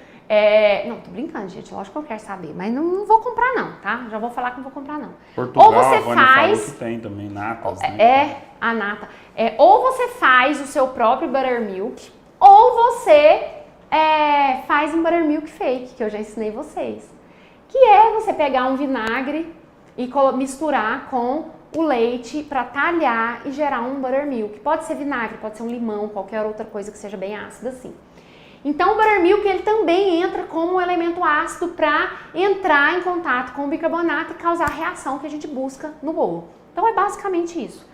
Não, tô brincando, gente. Lógico que eu quero saber, mas não vou comprar não, tá? Já vou falar que não vou comprar não. Portugal, ou você faz, falou que tem também natas, né? A nata. Ou você faz o seu próprio buttermilk, ou você faz um buttermilk fake, que eu já ensinei vocês. Que é você pegar um vinagre e misturar com o leite para talhar e gerar um buttermilk. Pode ser vinagre, pode ser um limão, qualquer outra coisa que seja bem ácida assim. Então o buttermilk ele também entra como um elemento ácido para entrar em contato com o bicarbonato e causar a reação que a gente busca no bolo. Então é basicamente isso.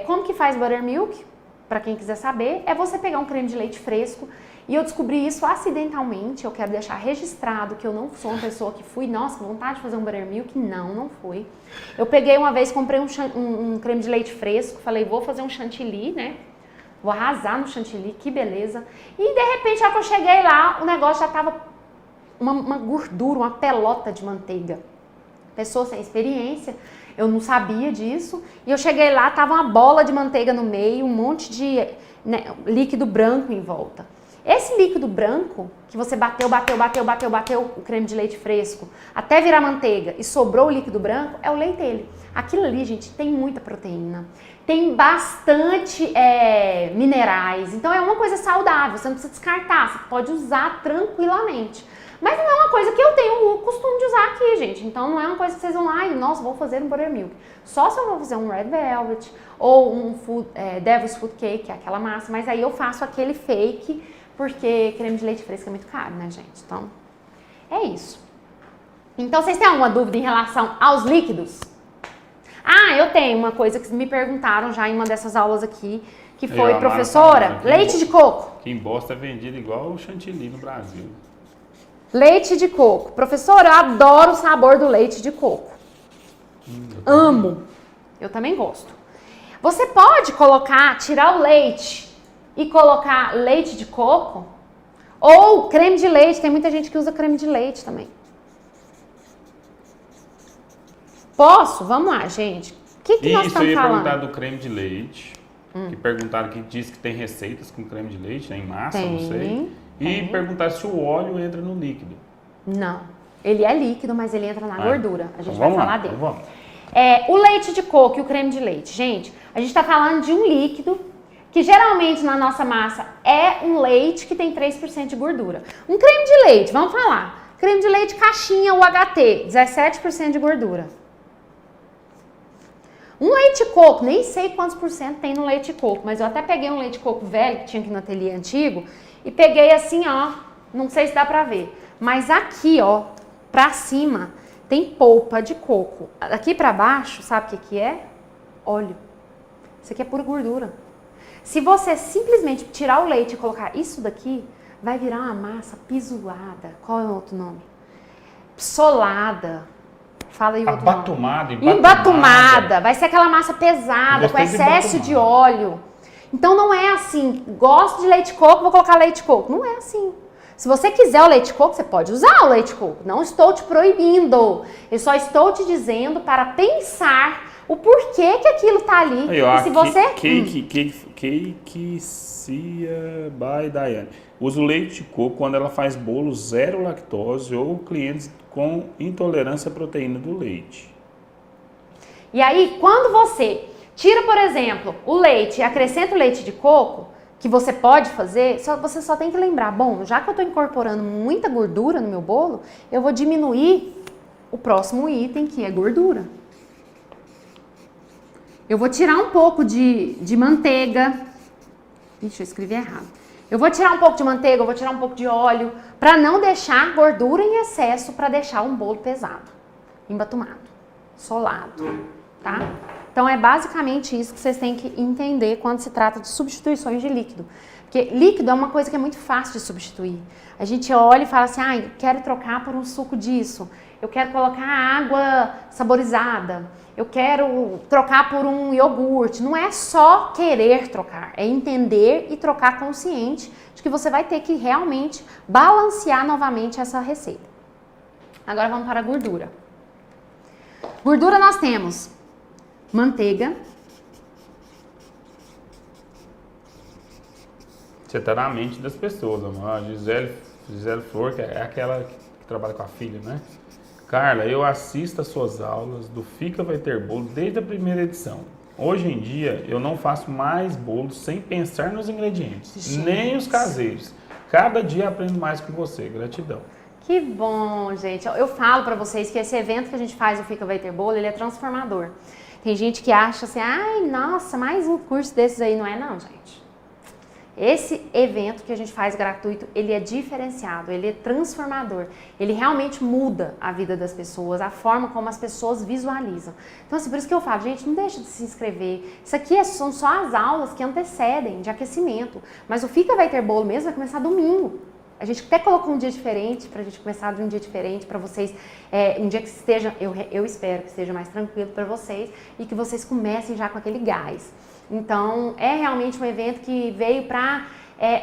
Como que faz buttermilk? Para quem quiser saber, é você pegar um creme de leite fresco. E eu descobri isso acidentalmente, eu quero deixar registrado que eu não sou uma pessoa que fui, nossa, vontade de fazer um buttermilk. Não fui. Eu peguei uma vez, comprei um creme de leite fresco, falei, vou fazer um chantilly, né? Vou arrasar no chantilly, que beleza. E de repente, já que eu cheguei lá, o negócio já tava uma gordura, uma pelota de manteiga. Pessoa sem experiência, eu não sabia disso. E eu cheguei lá, tava uma bola de manteiga no meio, um monte de líquido branco em volta. Esse líquido branco, que você bateu o creme de leite fresco, até virar manteiga e sobrou o líquido branco, é o leitelho. Aquilo ali, gente, tem muita proteína. Tem bastante minerais, então é uma coisa saudável, você não precisa descartar, você pode usar tranquilamente. Mas não é uma coisa que eu tenho o costume de usar aqui, gente, então não é uma coisa que vocês vão lá e, nossa, vou fazer um buttermilk. Só se eu vou fazer um Red Velvet ou um Davis Food Cake, que é aquela massa, mas aí eu faço aquele fake, porque creme de leite fresco é muito caro, né, gente? Então, é isso. Então, vocês têm alguma dúvida em relação aos líquidos? Eu tenho uma coisa que me perguntaram já em uma dessas aulas aqui, que foi, professora, leite de coco. Que em Boston é vendido igual o chantilly no Brasil. Leite de coco. Professora, eu adoro o sabor do leite de coco. Amo. Eu também gosto. Você pode tirar o leite e colocar leite de coco? Ou creme de leite, tem muita gente que usa creme de leite também. Posso? Vamos lá, gente. O que nós estamos falando? Isso, eu ia perguntar do creme de leite. Que perguntaram que diz que tem receitas com creme de leite, né, em massa, não sei. E perguntaram se o óleo entra no líquido. Não. Ele é líquido, mas ele entra na gordura. A gente então vai falar dele. Então vamos. O leite de coco e o creme de leite. Gente, a gente está falando de um líquido que geralmente na nossa massa é um leite que tem 3% de gordura. Um creme de leite, vamos falar. Creme de leite caixinha UHT, 17% de gordura. Um leite de coco, nem sei quantos por cento tem no leite de coco, mas eu até peguei um leite de coco velho que tinha aqui no ateliê antigo e peguei assim, ó, não sei se dá pra ver, mas aqui, ó, pra cima tem polpa de coco. Aqui pra baixo, sabe o que é? Óleo. Isso aqui é pura gordura. Se você simplesmente tirar o leite e colocar isso daqui, vai virar uma massa pisoada. Qual é o outro nome? Solada. Fala aí o outro nome. Embatumada. Vai ser aquela massa pesada, com excesso de óleo. Então não é assim, gosto de leite de coco, vou colocar leite de coco. Não é assim. Se você quiser o leite de coco, você pode usar o leite de coco. Não estou te proibindo. Eu só estou te dizendo para pensar o porquê que aquilo tá ali. E se você... Cake Cia by Daiane. Usa o leite de coco quando ela faz bolo zero lactose ou clientes com intolerância à proteína do leite. E aí, quando você tira, por exemplo, o leite e acrescenta o leite de coco, que você pode fazer, você só tem que lembrar, bom, já que eu estou incorporando muita gordura no meu bolo, eu vou diminuir o próximo item, que é gordura. Eu vou tirar um pouco de manteiga. Ixi, eu escrevi errado. Eu vou tirar um pouco de manteiga, eu vou tirar um pouco de óleo, para não deixar gordura em excesso, para deixar um bolo pesado, embatumado, solado, tá? Então é basicamente isso que vocês têm que entender quando se trata de substituições de líquido. Porque líquido é uma coisa que é muito fácil de substituir. A gente olha e fala assim, ah, eu quero trocar por um suco disso, eu quero colocar água saborizada, eu quero trocar por um iogurte. Não é só querer trocar, é entender e trocar consciente de que você vai ter que realmente balancear novamente essa receita. Agora vamos para a gordura. Gordura nós temos manteiga. Você tá na mente das pessoas, amor. A Gisele Flor, que é aquela que trabalha com a filha, né? Carla, eu assisto às suas aulas do Fica Vai Ter Bolo desde a primeira edição. Hoje em dia, eu não faço mais bolos sem pensar nos ingredientes, gente, nem os caseiros. Cada dia aprendo mais com você. Gratidão. Que bom, gente. Eu falo pra vocês que esse evento que a gente faz, o Fica Vai Ter Bolo, ele é transformador. Tem gente que acha assim, ai, nossa, mais um curso desses aí. Não é não, gente. Esse evento que a gente faz gratuito, ele é diferenciado, ele é transformador. Ele realmente muda a vida das pessoas, a forma como as pessoas visualizam. Então, assim, por isso que eu falo, gente, não deixa de se inscrever. Isso aqui são só as aulas que antecedem de aquecimento. Mas o Fica Vai Ter Bolo mesmo vai começar domingo. A gente até colocou um dia diferente, pra gente começar de um dia diferente, pra vocês, um dia que esteja, eu espero que esteja mais tranquilo pra vocês e que vocês comecem já com aquele gás. Então, é realmente um evento que veio pra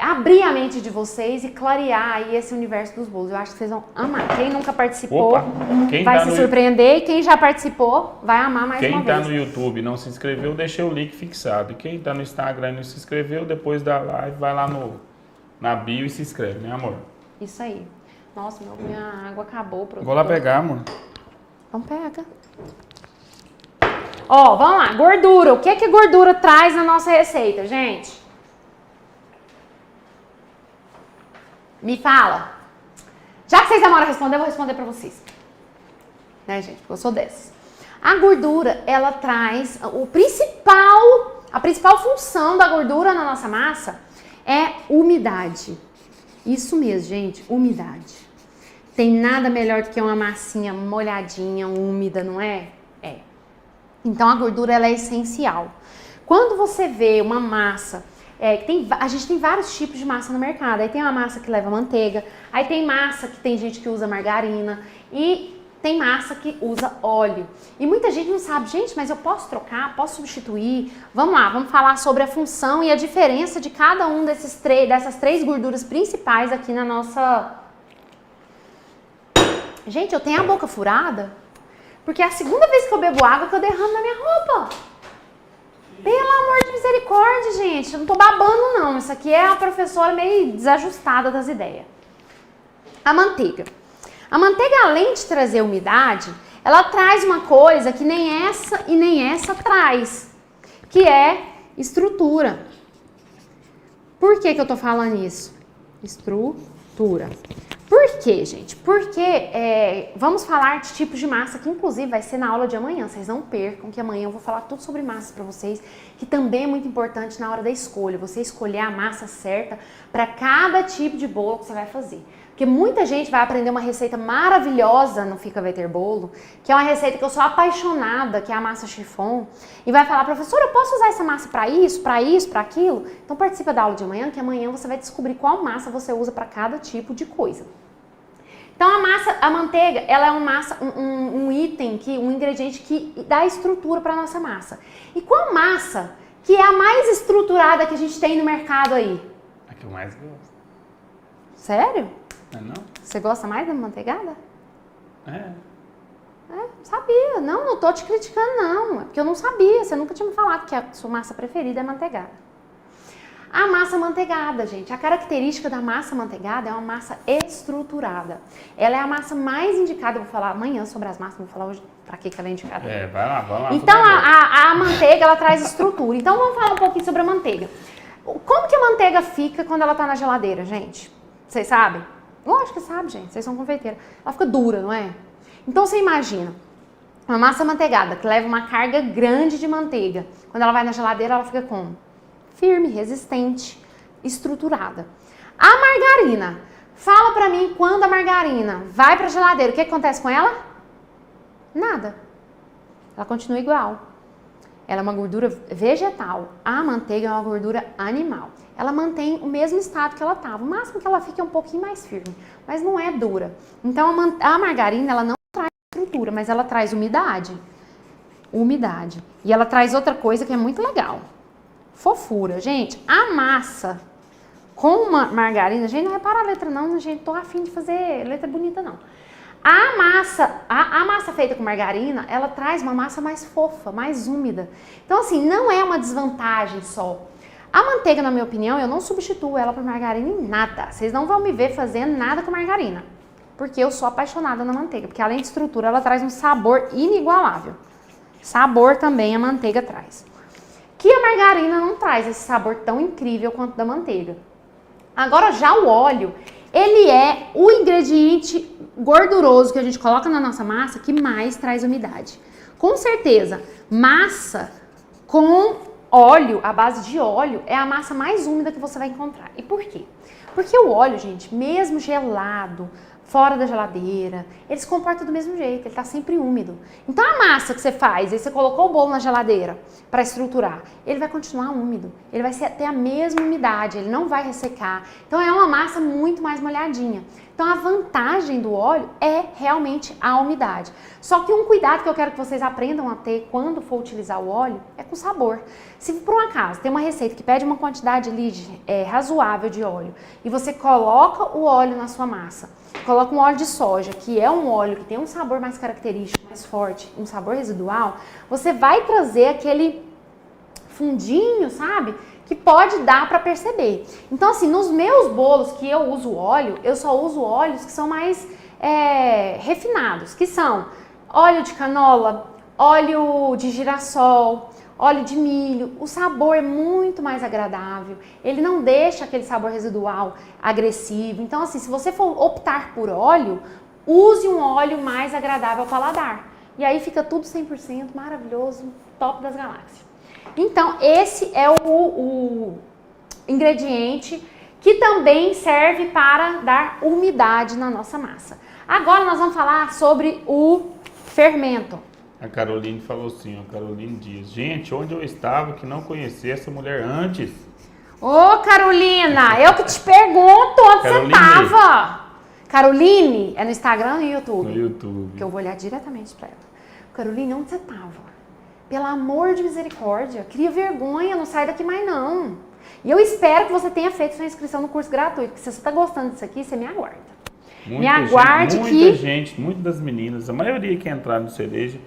abrir a mente de vocês e clarear aí esse universo dos bolos. Eu acho que vocês vão amar. Quem nunca participou vai se surpreender e quem já participou vai amar mais uma vez. Quem tá no YouTube e não se inscreveu, deixei o link fixado. E quem tá no Instagram e não se inscreveu, depois da live, vai lá na bio e se inscreve, né, amor? Isso aí. Nossa, minha água acabou. Produtor. Vou lá pegar, amor. Então pega. Ó, vamos lá. Gordura. O que que a gordura traz na nossa receita, gente? Me fala. Já que vocês demoram a responder, eu vou responder pra vocês. Né, gente? Porque eu sou dessas. A gordura, ela traz a principal função da gordura na nossa massa é umidade. Isso mesmo, gente, umidade. Tem nada melhor do que uma massinha molhadinha, úmida, não é? É. Então a gordura ela é essencial. Quando você vê uma massa, a gente tem vários tipos de massa no mercado. Aí tem uma massa que leva manteiga, aí tem massa que tem gente que usa margarina. E tem massa que usa óleo. E muita gente não sabe, gente, mas eu posso trocar, posso substituir? Vamos lá, vamos falar sobre a função e a diferença de cada um dessas três gorduras principais aqui na nossa... Gente, eu tenho a boca furada, porque é a segunda vez que eu bebo água que eu derramo na minha roupa. Pelo amor de misericórdia, gente, eu não tô babando não, isso aqui é a professora meio desajustada das ideias. A manteiga. A manteiga, além de trazer umidade, ela traz uma coisa que nem essa e nem essa traz, que é estrutura. Por que eu tô falando isso? Estrutura. Por quê, gente? Porque vamos falar de tipos de massa, que inclusive vai ser na aula de amanhã. Vocês não percam que amanhã eu vou falar tudo sobre massa para vocês, que também é muito importante na hora da escolha. Você escolher a massa certa para cada tipo de bolo que você vai fazer. Porque muita gente vai aprender uma receita maravilhosa no Fica Vai Ter Bolo, que é uma receita que eu sou apaixonada, que é a massa chiffon, e vai falar, professora, eu posso usar essa massa para isso, para aquilo? Então participa da aula de amanhã, que amanhã você vai descobrir qual massa você usa para cada tipo de coisa. Então a manteiga, ela é um item, um ingrediente que dá estrutura para a nossa massa. E qual massa que é a mais estruturada que a gente tem no mercado aí? A que eu mais gosto. Sério? Não? Você gosta mais da manteigada? Sabia. Não tô te criticando não, é porque eu não sabia, você nunca tinha me falado que a sua massa preferida é manteigada. A massa manteigada, gente, a característica da massa manteigada é uma massa estruturada. Ela é a massa mais indicada, eu vou falar amanhã sobre as massas, não vou falar hoje pra que ela é indicada. Vai lá. Então a manteiga, ela traz estrutura. Então vamos falar um pouquinho sobre a manteiga. Como que a manteiga fica quando ela tá na geladeira, gente? Vocês sabem? Lógico que sabe, gente, vocês são confeiteiros. Ela fica dura, não é? Então você imagina uma massa manteigada que leva uma carga grande de manteiga. Quando ela vai na geladeira, ela fica como? Firme, resistente, estruturada. A margarina. Fala pra mim quando a margarina vai pra geladeira, o que acontece com ela? Nada. Ela continua igual. Ela é uma gordura vegetal. A manteiga é uma gordura animal. Ela mantém o mesmo estado que ela estava. O máximo que ela fica é um pouquinho mais firme, mas não é dura. Então a margarina, ela não traz estrutura, mas ela traz umidade. E ela traz outra coisa que é muito legal. Fofura. Gente, a massa com uma margarina, gente, não repara a letra não, gente, tô afim de fazer letra bonita não. A massa feita com margarina, ela traz uma massa mais fofa, mais úmida. Então, assim, não é uma desvantagem só. A manteiga, na minha opinião, eu não substituo ela por margarina em nada. Vocês não vão me ver fazendo nada com margarina. Porque eu sou apaixonada na manteiga. Porque além de estrutura, ela traz um sabor inigualável. Sabor também a manteiga traz. Que a margarina não traz esse sabor tão incrível quanto da manteiga. Agora, já o óleo, ele é o ingrediente gorduroso que a gente coloca na nossa massa que mais traz umidade. Com certeza, massa com óleo, a base de óleo, é a massa mais úmida que você vai encontrar. E por quê? Porque o óleo, gente, mesmo gelado, fora da geladeira, ele se comporta do mesmo jeito, ele tá sempre úmido. Então a massa que você faz, aí você colocou o bolo na geladeira para estruturar, ele vai continuar úmido, ele vai ter a mesma umidade, ele não vai ressecar. Então é uma massa muito mais molhadinha. Então a vantagem do óleo é realmente a umidade. Só que um cuidado que eu quero que vocês aprendam a ter quando for utilizar o óleo é com o sabor. Se por um acaso tem uma receita que pede uma quantidade razoável de óleo e você coloca o óleo na sua massa, coloca um óleo de soja, que é um óleo que tem um sabor mais característico, mais forte, um sabor residual, você vai trazer aquele fundinho, sabe? Que pode dar para perceber. Então, assim, nos meus bolos que eu uso óleo, eu só uso óleos que são mais refinados, que são óleo de canola, óleo de girassol, óleo de milho. O sabor é muito mais agradável, ele não deixa aquele sabor residual agressivo. Então, assim, se você for optar por óleo, use um óleo mais agradável ao paladar. E aí fica tudo 100% maravilhoso, top das galáxias. Então, esse é o ingrediente que também serve para dar umidade na nossa massa. Agora nós vamos falar sobre o fermento. A Caroline falou assim, a Caroline Dias. Gente, onde eu estava que não conhecia essa mulher antes? Ô, Carolina, eu que te pergunto onde você estava. Caroline, é no Instagram ou no YouTube? No YouTube. Que eu vou olhar diretamente pra ela. Caroline, onde você tava? Pelo amor de misericórdia, cria vergonha, não sai daqui mais não. E eu espero que você tenha feito sua inscrição no curso gratuito, porque se você tá gostando disso aqui, você me aguarda. Muitas das meninas, a maioria que entraram no Cereja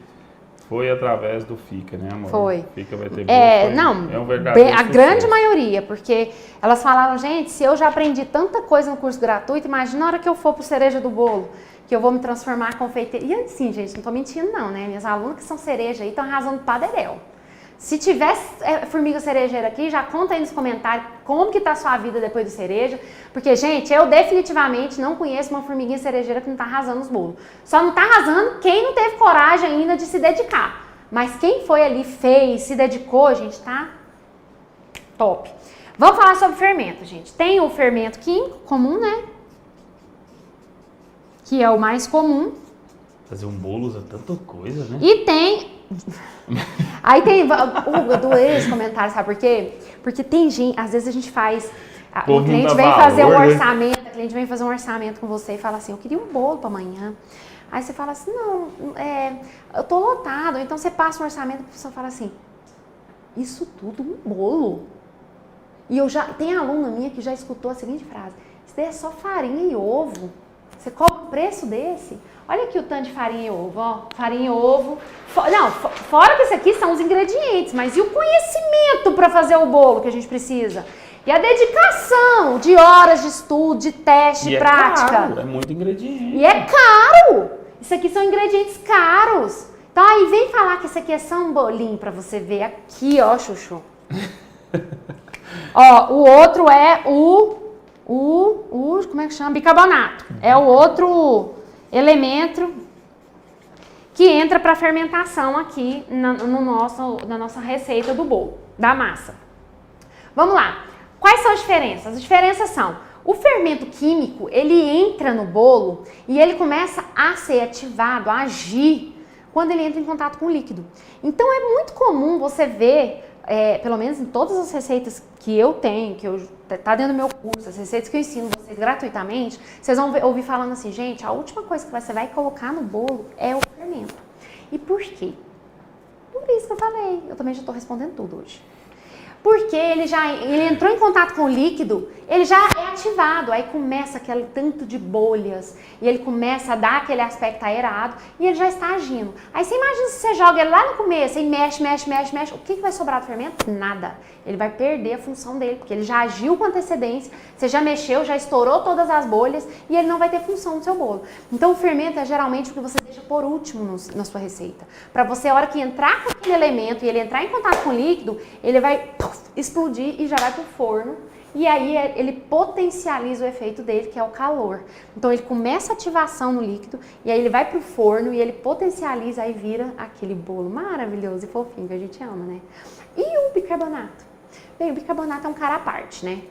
foi através do FICA, né, amor? Foi. FICA vai ter um verdadeiro a sucesso. grande maioria, porque elas falaram, gente, se eu já aprendi tanta coisa no curso gratuito, imagina a hora que eu for pro Cereja do Bolo, que eu vou me transformar em confeiteira. E assim, gente, não tô mentindo não, né? Minhas alunas que são cereja aí estão arrasando padedel. Se tiver formiga cerejeira aqui, já conta aí nos comentários como que tá a sua vida depois do cereja. Porque, gente, eu definitivamente não conheço uma formiguinha cerejeira que não tá arrasando os bolos. Só não tá arrasando quem não teve coragem ainda de se dedicar. Mas quem foi ali, fez, se dedicou, gente, tá top. Vamos falar sobre fermento, gente. Tem o fermento químico comum, né? Que é o mais comum. Fazer um bolo usa tanta coisa, né? E tem... Aí tem dois comentários, sabe por quê? Porque tem gente, às vezes a gente faz, o cliente vem fazer um orçamento, a cliente vem fazer um orçamento com você e fala assim, eu queria um bolo para amanhã. Aí você fala assim, não, eu tô lotado. Então você passa um orçamento e a pessoa fala assim, isso tudo um bolo? E tem aluna minha que já escutou a seguinte frase, isso daí é só farinha e ovo. Você cobra um preço desse? Olha aqui o tanto de farinha e ovo, ó. Farinha e ovo. Fora que isso aqui são os ingredientes, mas e o conhecimento para fazer o bolo que a gente precisa? E a dedicação de horas de estudo, de teste, prática. É caro, é muito ingrediente. E é caro. Isso aqui são ingredientes caros. Então aí vem falar que isso aqui é só um bolinho para você ver aqui, ó, Chuchu. Ó, o outro é como é que chama? Bicarbonato. É o outro elemento que entra para fermentação aqui na nossa receita do bolo, da massa. Vamos lá. Quais são as diferenças? As diferenças são, o fermento químico, ele entra no bolo e ele começa a ser ativado, a agir, quando ele entra em contato com o líquido. Então é muito comum você ver, pelo menos em todas as receitas que eu tenho, tá dentro do meu curso, as receitas que eu ensino vocês gratuitamente, vocês vão ouvir falando assim, gente, a última coisa que você vai colocar no bolo é o fermento. E por quê? Por isso que eu falei, eu também já estou respondendo tudo hoje. Porque ele entrou em contato com o líquido, ele já é ativado, aí começa aquele tanto de bolhas, e ele começa a dar aquele aspecto aerado, e ele já está agindo. Aí você imagina se você joga ele lá no começo, e mexe, o que vai sobrar do fermento? Nada. Ele vai perder a função dele, porque ele já agiu com antecedência, você já mexeu, já estourou todas as bolhas, e ele não vai ter função no seu bolo. Então o fermento é geralmente o que você deixa por último na sua receita. Para você, a hora que entrar com aquele elemento, e ele entrar em contato com o líquido, ele vai explodir e já vai pro forno, e aí ele potencializa o efeito dele, que é o calor. Então ele começa a ativação no líquido, e aí ele vai pro forno, e ele potencializa, aí vira aquele bolo maravilhoso e fofinho que a gente ama, né? E o bicarbonato? Bem, o bicarbonato é um cara à parte, né?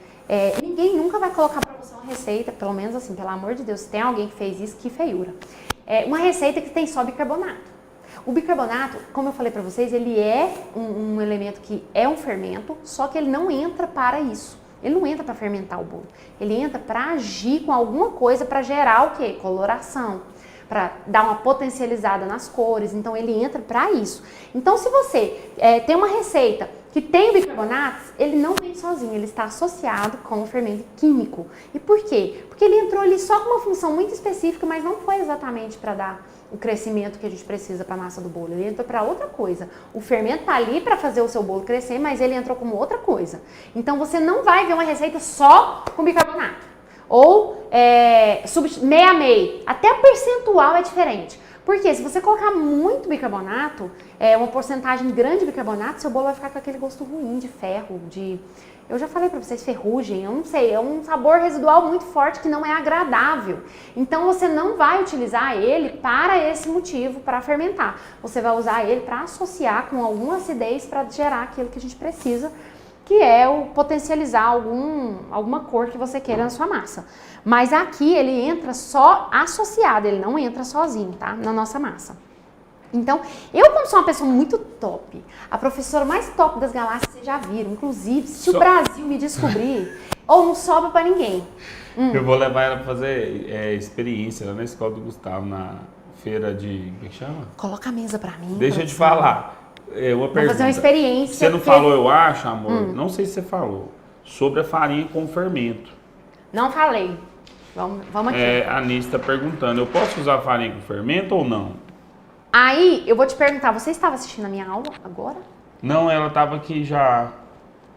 Ninguém nunca vai colocar pra você uma receita, pelo menos assim, pelo amor de Deus, se tem alguém que fez isso, que feiura. Uma receita que tem só bicarbonato. O bicarbonato, como eu falei para vocês, ele é um elemento que é um fermento, só que ele não entra para isso. Ele não entra para fermentar o bolo. Ele entra para agir com alguma coisa para gerar o quê? Coloração, para dar uma potencializada nas cores. Então ele entra para isso. Então se você tem uma receita que tem bicarbonatos, ele não vem sozinho, ele está associado com o fermento químico. E por quê? Porque ele entrou ali só com uma função muito específica, mas não foi exatamente para dar o crescimento que a gente precisa para a massa do bolo. Ele entrou para outra coisa. O fermento está ali para fazer o seu bolo crescer, mas ele entrou como outra coisa. Então você não vai ver uma receita só com bicarbonato. Ou meio a meio. Até o percentual é diferente. Porque se você colocar muito bicarbonato, uma porcentagem grande de bicarbonato, seu bolo vai ficar com aquele gosto ruim de ferro, eu já falei pra vocês, ferrugem, eu não sei, é um sabor residual muito forte que não é agradável. Então você não vai utilizar ele para esse motivo, para fermentar. Você vai usar ele para associar com alguma acidez para gerar aquilo que a gente precisa, que é o potencializar alguma cor que você queira na sua massa. Mas aqui ele entra só associado, ele não entra sozinho, tá? Na nossa massa. Então, eu como sou uma pessoa muito top, a professora mais top das galáxias vocês já viram, inclusive, se o Brasil me descobrir, ou não sobra pra ninguém. Eu vou levar ela pra fazer experiência lá na escola do Gustavo, na feira de... Como é que chama? Coloca a mesa pra mim. Deixa eu te falar. Uma pergunta. Vou fazer uma experiência. Você não falou, eu acho, amor, não sei se você falou, sobre a farinha com fermento. Não falei. Vamos aqui. A Anice está perguntando, eu posso usar farinha com fermento ou não? Aí, eu vou te perguntar, você estava assistindo a minha aula agora? Não, ela estava aqui já.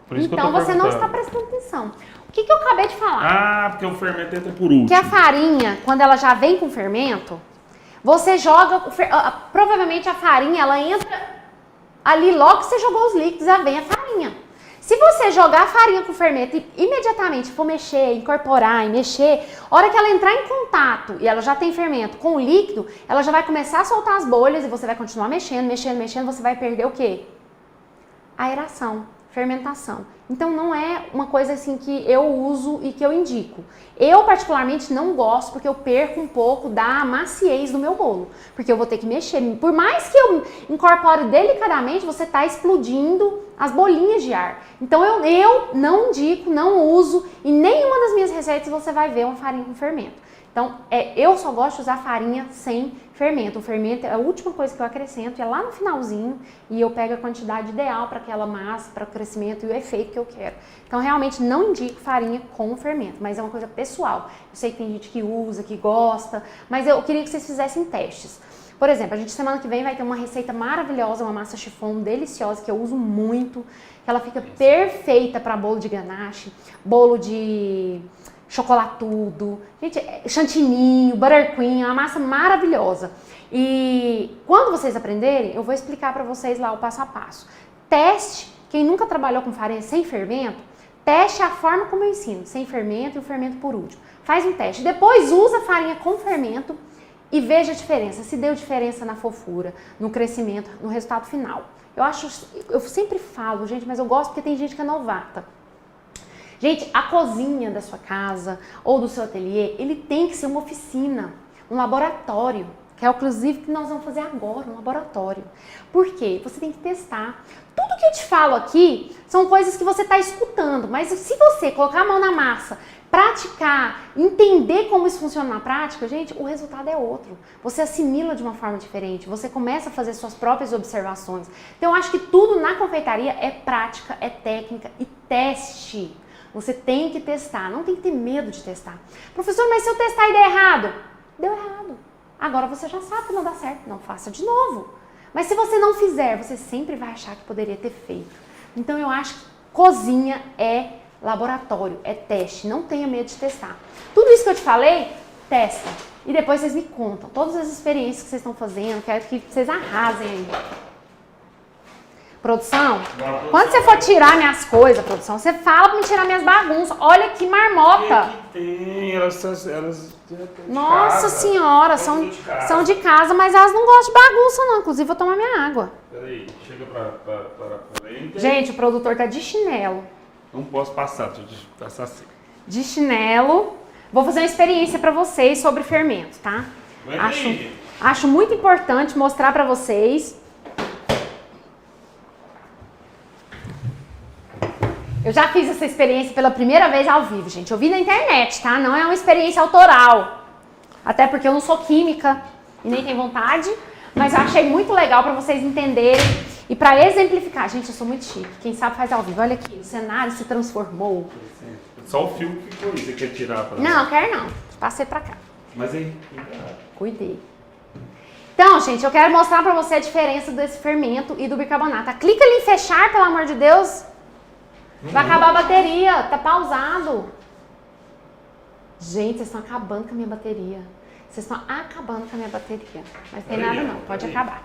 Por isso então que eu tô você não está prestando atenção. O que eu acabei de falar? Ah, porque o fermento entra por último. Que a farinha, quando ela já vem com fermento, você joga... provavelmente a farinha, ela entra ali logo que você jogou os líquidos, já vem a farinha. Se você jogar a farinha com fermento e imediatamente for mexer, incorporar e mexer, a hora que ela entrar em contato e ela já tem fermento com o líquido, ela já vai começar a soltar as bolhas e você vai continuar mexendo, você vai perder o quê? Aeração, fermentação. Então não é uma coisa assim que eu uso e que eu indico. Eu particularmente não gosto porque eu perco um pouco da maciez do meu bolo. Porque eu vou ter que mexer. Por mais que eu incorpore delicadamente, você está explodindo as bolinhas de ar. Então eu não indico, não uso e nenhuma das minhas receitas você vai ver uma farinha com fermento. Então, eu só gosto de usar farinha sem fermento. O fermento é a última coisa que eu acrescento, é lá no finalzinho e eu pego a quantidade ideal para aquela massa, para o crescimento e o efeito que eu quero. Então, realmente não indico farinha com fermento, mas é uma coisa pessoal. Eu sei que tem gente que usa, que gosta, mas eu queria que vocês fizessem testes. Por exemplo, a gente semana que vem vai ter uma receita maravilhosa, uma massa chiffon deliciosa que eu uso muito, que ela fica perfeita para bolo de ganache, bolo de chocolatudo, gente, chantininho, buttercream, é uma massa maravilhosa. E quando vocês aprenderem, eu vou explicar para vocês lá o passo a passo. Teste, quem nunca trabalhou com farinha sem fermento, teste a forma como eu ensino, sem fermento e o fermento por último. Faz um teste, depois usa farinha com fermento e veja a diferença, se deu diferença na fofura, no crescimento, no resultado final. Eu sempre falo, gente, mas eu gosto porque tem gente que é novata. Gente, a cozinha da sua casa ou do seu ateliê, ele tem que ser uma oficina, um laboratório, que é inclusive o que nós vamos fazer agora, um laboratório. Por quê? Você tem que testar. Tudo que eu te falo aqui são coisas que você está escutando, mas se você colocar a mão na massa, praticar, entender como isso funciona na prática, gente, o resultado é outro. Você assimila de uma forma diferente, você começa a fazer suas próprias observações. Então eu acho que tudo na confeitaria é prática, é técnica e teste. Você tem que testar, não tem que ter medo de testar. Professor, mas se eu testar e der errado? Deu errado. Agora você já sabe que não dá certo, não faça de novo. Mas se você não fizer, você sempre vai achar que poderia ter feito. Então eu acho que cozinha é laboratório, é teste, não tenha medo de testar. Tudo isso que eu te falei, testa. E depois vocês me contam todas as experiências que vocês estão fazendo, quero que vocês arrasem aí. Produção, quando você for tirar minhas coisas, produção, você fala pra me tirar minhas bagunças. Olha que marmota. Que tem? Elas Nossa casa. senhora, são de casa, mas elas não gostam de bagunça não. Inclusive, eu vou tomar minha água. Peraí, chega pra frente. Gente, o produtor tá de chinelo. Não posso passar, deixa eu passar assim. De chinelo. Vou fazer uma experiência pra vocês sobre fermento, tá? Acho muito importante mostrar pra vocês. Eu já fiz essa experiência pela primeira vez ao vivo, gente. Eu vi na internet, tá? Não é uma experiência autoral. Até porque eu não sou química e nem tenho vontade. Mas eu achei muito legal pra vocês entenderem e pra exemplificar. Gente, eu sou muito chique. Quem sabe faz ao vivo. Olha aqui, o cenário se transformou. Só o fio que ficou aí. Você quer tirar pra Não, quero não. Passei pra cá. Mas aí... Cuidei. Então, gente, eu quero mostrar pra você a diferença desse fermento e do bicarbonato. Clica ali em fechar, pelo amor de Deus. Vai acabar a bateria, tá pausado. Gente, vocês estão acabando com a minha bateria. Vocês estão acabando com a minha bateria. Mas tem nada não, pode acabar.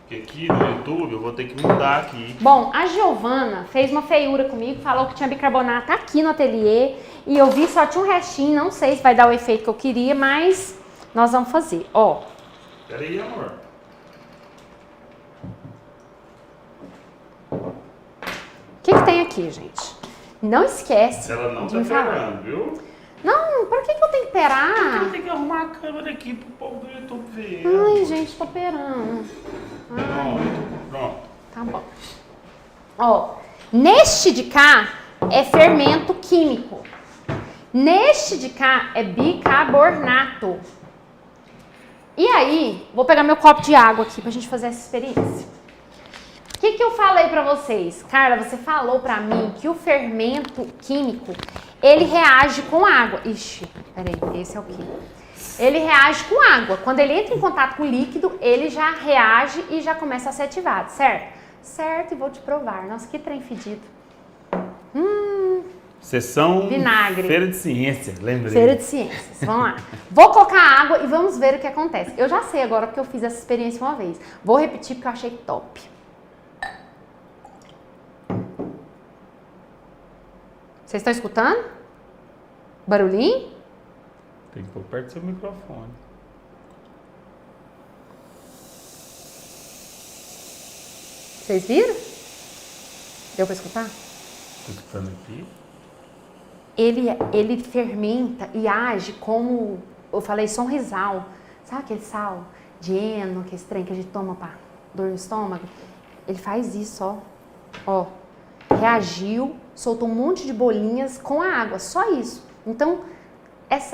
Porque aqui no YouTube eu vou ter que mudar aqui. Bom, a Giovana fez uma feiura comigo, falou que tinha bicarbonato aqui no ateliê. E eu vi só tinha um restinho, não sei se vai dar o efeito que eu queria, mas nós vamos fazer, ó. Peraí, amor. O que tem aqui, gente? Não esquece Ela não de tá me falar. pegando, viu? Não, por que eu tenho que operar. Tem que arrumar a câmera aqui pro povo do YouTube ver. Ai, gente, tô operando. Pronto. Tá bom. Ó, neste de cá é fermento químico. Neste de cá é bicarbonato. E aí, vou pegar meu copo de água aqui pra gente fazer essa experiência. O que eu falei pra vocês? Carla, você falou pra mim que o fermento químico, ele reage com água. Ixi, peraí, esse é o quê? Ele reage com água. Quando ele entra em contato com o líquido, ele já reage e já começa a ser ativado, certo? Certo, e vou te provar. Nossa, que trem fedido. Sessão Vinagre. Feira de Ciência, lembrei. Feira de Ciências, vamos lá. Vou colocar água e vamos ver o que acontece. Eu já sei agora porque eu fiz essa experiência uma vez. Vou repetir porque eu achei top. Vocês estão escutando? Barulhinho? Tem que pôr perto do seu microfone. Vocês viram? Deu pra escutar? Tô escutando aqui. Ele fermenta e age como, eu falei, sonrisal. Sabe aquele sal de heno, aquele trem que a gente toma pra dor no estômago? Ele faz isso, ó. Ó, reagiu, soltou um monte de bolinhas com a água, só isso. Então,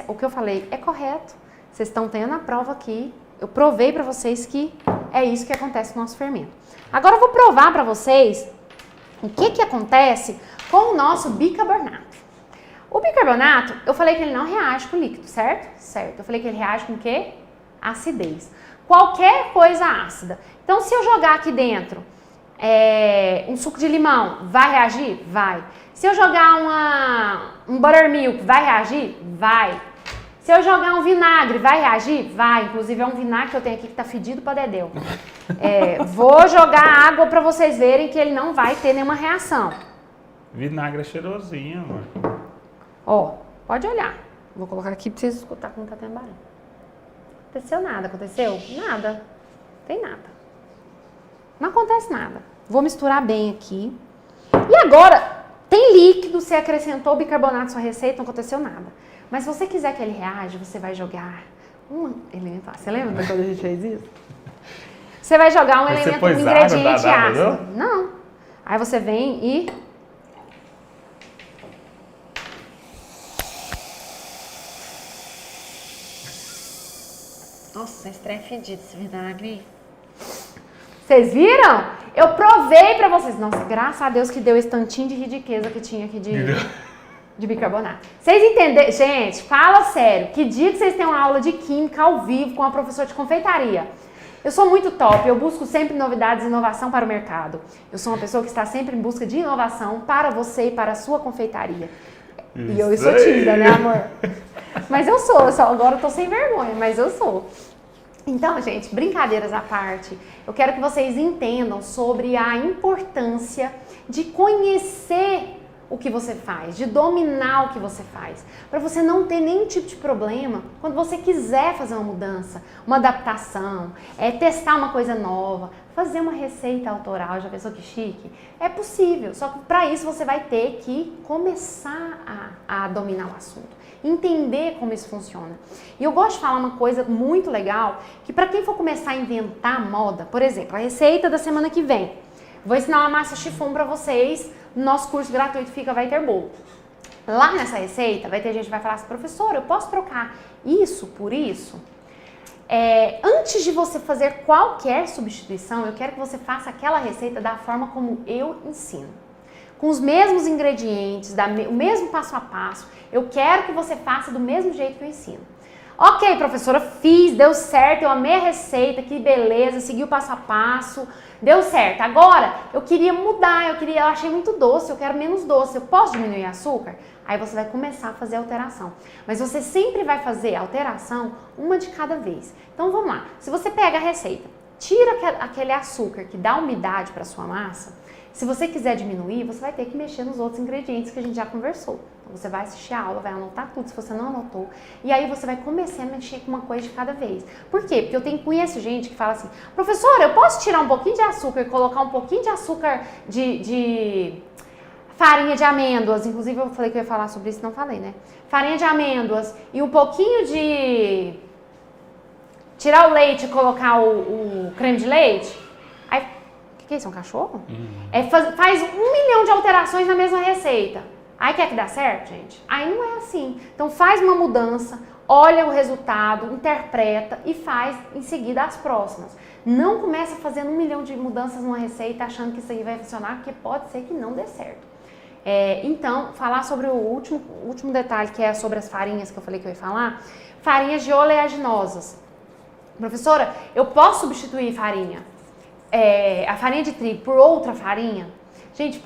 o que eu falei é correto. Vocês estão tendo a prova aqui. Eu provei pra vocês que é isso que acontece no nosso fermento. Agora eu vou provar pra vocês o que acontece com o nosso bicarbonato. O bicarbonato, eu falei que ele não reage com líquido, certo? Certo. Eu falei que ele reage com o quê? Acidez. Qualquer coisa ácida. Então, se eu jogar aqui dentro um suco de limão, vai reagir? Vai. Se eu jogar um buttermilk, vai reagir? Vai. Se eu jogar um vinagre, vai reagir? Vai. Inclusive, é um vinagre que eu tenho aqui que tá fedido pra dedéu. Vou jogar água pra vocês verem que ele não vai ter nenhuma reação. Vinagre é cheirosinho, amor. Ó, pode olhar. Vou colocar aqui pra vocês escutar como tá tendo barulho. Aconteceu nada, aconteceu? Nada. Tem nada. Não acontece nada. Vou misturar bem aqui. E agora, tem líquido, você acrescentou bicarbonato na sua receita, não aconteceu nada. Mas se você quiser que ele reaja, você vai jogar um elemento ácido. Você lembra quando a gente fez isso? Você vai jogar um elemento, um ingrediente ácido. Não. Aí você vem e... Nossa, esse trem é fedido, esse vinagre. Vocês viram? Eu provei pra vocês. Nossa, graças a Deus que deu esse tantinho de riqueza que tinha aqui de bicarbonato. Vocês entenderam? Gente, fala sério. Que dia que vocês têm uma aula de química ao vivo com a professora de confeitaria? Eu sou muito top, eu busco sempre novidades e inovação para o mercado. Eu sou uma pessoa que está sempre em busca de inovação para você e para a sua confeitaria. Isso e eu sou tímida, né, amor? Mas eu sou agora eu tô sem vergonha, mas eu sou. Então, gente, brincadeiras à parte, eu quero que vocês entendam sobre a importância de conhecer o que você faz, de dominar o que você faz, para você não ter nenhum tipo de problema quando você quiser fazer uma mudança, uma adaptação, testar uma coisa nova, fazer uma receita autoral. Já pensou que chique? É possível, só que para isso você vai ter que começar a dominar o assunto, entender como isso funciona. E eu gosto de falar uma coisa muito legal, que para quem for começar a inventar moda, por exemplo, a receita da semana que vem, vou ensinar uma massa chiffon para vocês. No nosso curso gratuito Vai Ter Bolo. Lá nessa receita vai ter gente que vai falar assim: professora, eu posso trocar isso por isso? Antes de você fazer qualquer substituição, eu quero que você faça aquela receita da forma como eu ensino. Com os mesmos ingredientes, o mesmo passo a passo, eu quero que você faça do mesmo jeito que eu ensino. Ok, professora, fiz, deu certo, eu amei a receita, que beleza, segui o passo a passo, deu certo. Agora, eu queria mudar, eu achei muito doce, eu quero menos doce, eu posso diminuir o açúcar? Aí você vai começar a fazer a alteração. Mas você sempre vai fazer a alteração uma de cada vez. Então vamos lá, se você pega a receita, tira aquele açúcar que dá umidade para sua massa, se você quiser diminuir, você vai ter que mexer nos outros ingredientes que a gente já conversou. Então, você vai assistir a aula, vai anotar tudo se você não anotou. E aí você vai começar a mexer com uma coisa de cada vez. Por quê? Porque eu conheço gente que fala assim: professora, eu posso tirar um pouquinho de açúcar e colocar um pouquinho de açúcar de farinha de amêndoas, inclusive eu falei que eu ia falar sobre isso, não falei, né? Farinha de amêndoas e um pouquinho de... Tirar o leite e colocar o creme de leite. Aí, o que é isso? É um cachorro? Faz 1 milhão de alterações na mesma receita. Aí quer que dá certo, gente? Aí não é assim. Então faz uma mudança, olha o resultado, interpreta e faz em seguida as próximas. Não começa fazendo 1 milhão de mudanças numa receita achando que isso aí vai funcionar, porque pode ser que não dê certo. Então, falar sobre o último detalhe, que é sobre as farinhas que eu falei que eu ia falar. Farinhas de oleaginosas. Professora, eu posso substituir a farinha de trigo por outra farinha? Gente,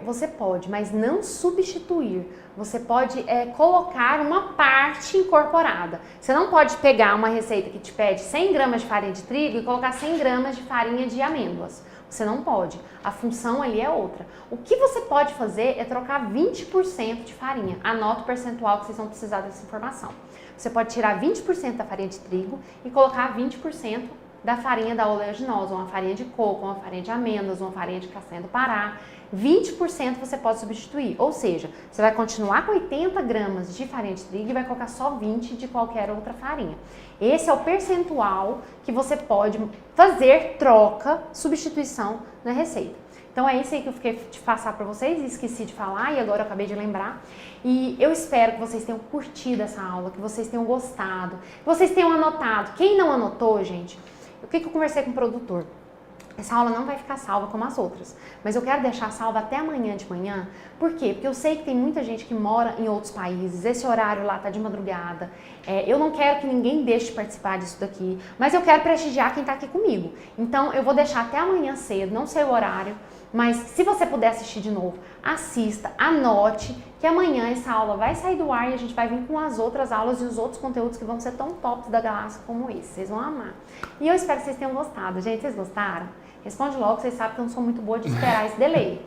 você pode, mas não substituir. Você pode colocar uma parte incorporada. Você não pode pegar uma receita que te pede 100 gramas de farinha de trigo e colocar 100 gramas de farinha de amêndoas. Você não pode. A função ali é outra. O que você pode fazer é trocar 20% de farinha. Anota o percentual que vocês vão precisar dessa informação. Você pode tirar 20% da farinha de trigo e colocar 20% da farinha da oleaginosa, uma farinha de coco, uma farinha de amêndoas, uma farinha de castanha do Pará. 20% você pode substituir, ou seja, você vai continuar com 80 gramas de farinha de trigo e vai colocar só 20 de qualquer outra farinha. Esse é o percentual que você pode fazer troca, substituição na receita. Então é isso aí que eu fiquei de passar para vocês, esqueci de falar e agora eu acabei de lembrar. E eu espero que vocês tenham curtido essa aula, que vocês tenham gostado, que vocês tenham anotado. Quem não anotou, gente, o que eu conversei com o produtor? Essa aula não vai ficar salva como as outras, mas eu quero deixar salva até amanhã de manhã. Por quê? Porque eu sei que tem muita gente que mora em outros países, esse horário lá tá de madrugada. Eu não quero que ninguém deixe de participar disso daqui, mas eu quero prestigiar quem tá aqui comigo. Então eu vou deixar até amanhã cedo, não sei o horário, mas se você puder assistir de novo, assista, anote, que amanhã essa aula vai sair do ar e a gente vai vir com as outras aulas e os outros conteúdos que vão ser tão tops da galáxia como esse. Vocês vão amar. E eu espero que vocês tenham gostado. Gente, vocês gostaram? Responde logo, vocês sabem que eu não sou muito boa de esperar esse delay.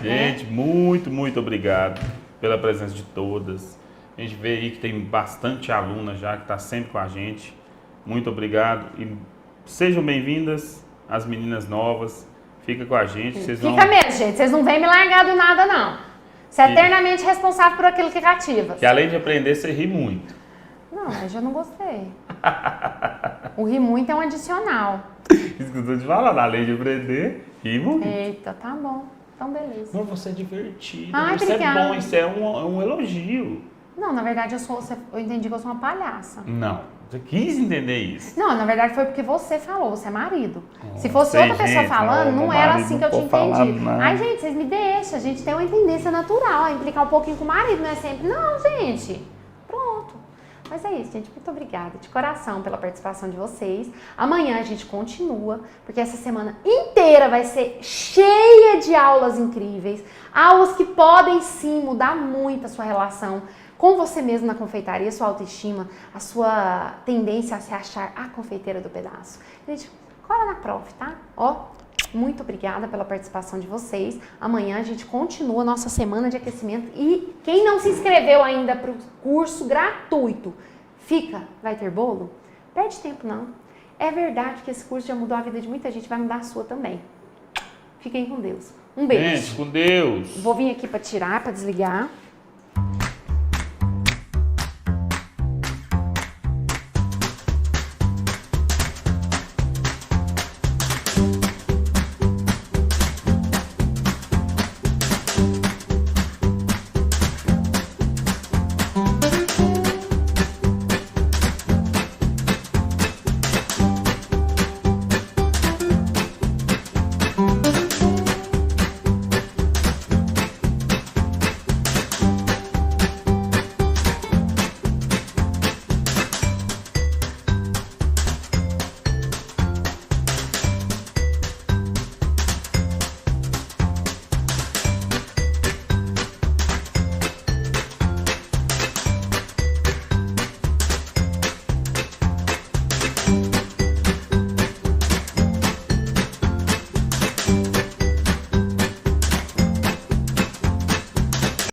Gente, muito obrigado pela presença de todas. A gente vê aí que tem bastante aluna já que está sempre com a gente. Muito obrigado e sejam bem-vindas as meninas novas. Fica com a gente. Fica mesmo, gente. Vocês não vêm me largar do nada, não. Você é eternamente responsável por aquilo que cativa. Que além de aprender, você ri muito. Não, mas eu não gostei. O rir muito é um adicional. Isso que eu tô te falando, além de aprender, ri muito. Eita, tá bom. Então, beleza. Não, você é divertida. Ai, isso obrigada. é bom, isso é um elogio. Não, na verdade eu entendi que eu sou uma palhaça. Não, você quis entender isso. Não, na verdade foi porque você falou, você é marido. Se fosse outra pessoa falando, não era assim que eu tinha entendido. Ai, gente, vocês me deixam, a gente tem uma tendência natural a implicar um pouquinho com o marido, não é sempre. Não, gente. Pronto. Mas é isso, gente. Muito obrigada de coração pela participação de vocês. Amanhã a gente continua, porque essa semana inteira vai ser cheia de aulas incríveis. Aulas que podem sim mudar muito a sua relação com você mesmo na confeitaria, sua autoestima, a sua tendência a se achar a confeiteira do pedaço. Gente, cola na prof, tá? Ó, muito obrigada pela participação de vocês. Amanhã a gente continua a nossa semana de aquecimento e quem não se inscreveu ainda para o curso gratuito, vai ter bolo? Perde tempo não. É verdade que esse curso já mudou a vida de muita gente, vai mudar a sua também. Fiquem com Deus. Um beijo. Gente, com Deus. Vou vir aqui para tirar, para desligar.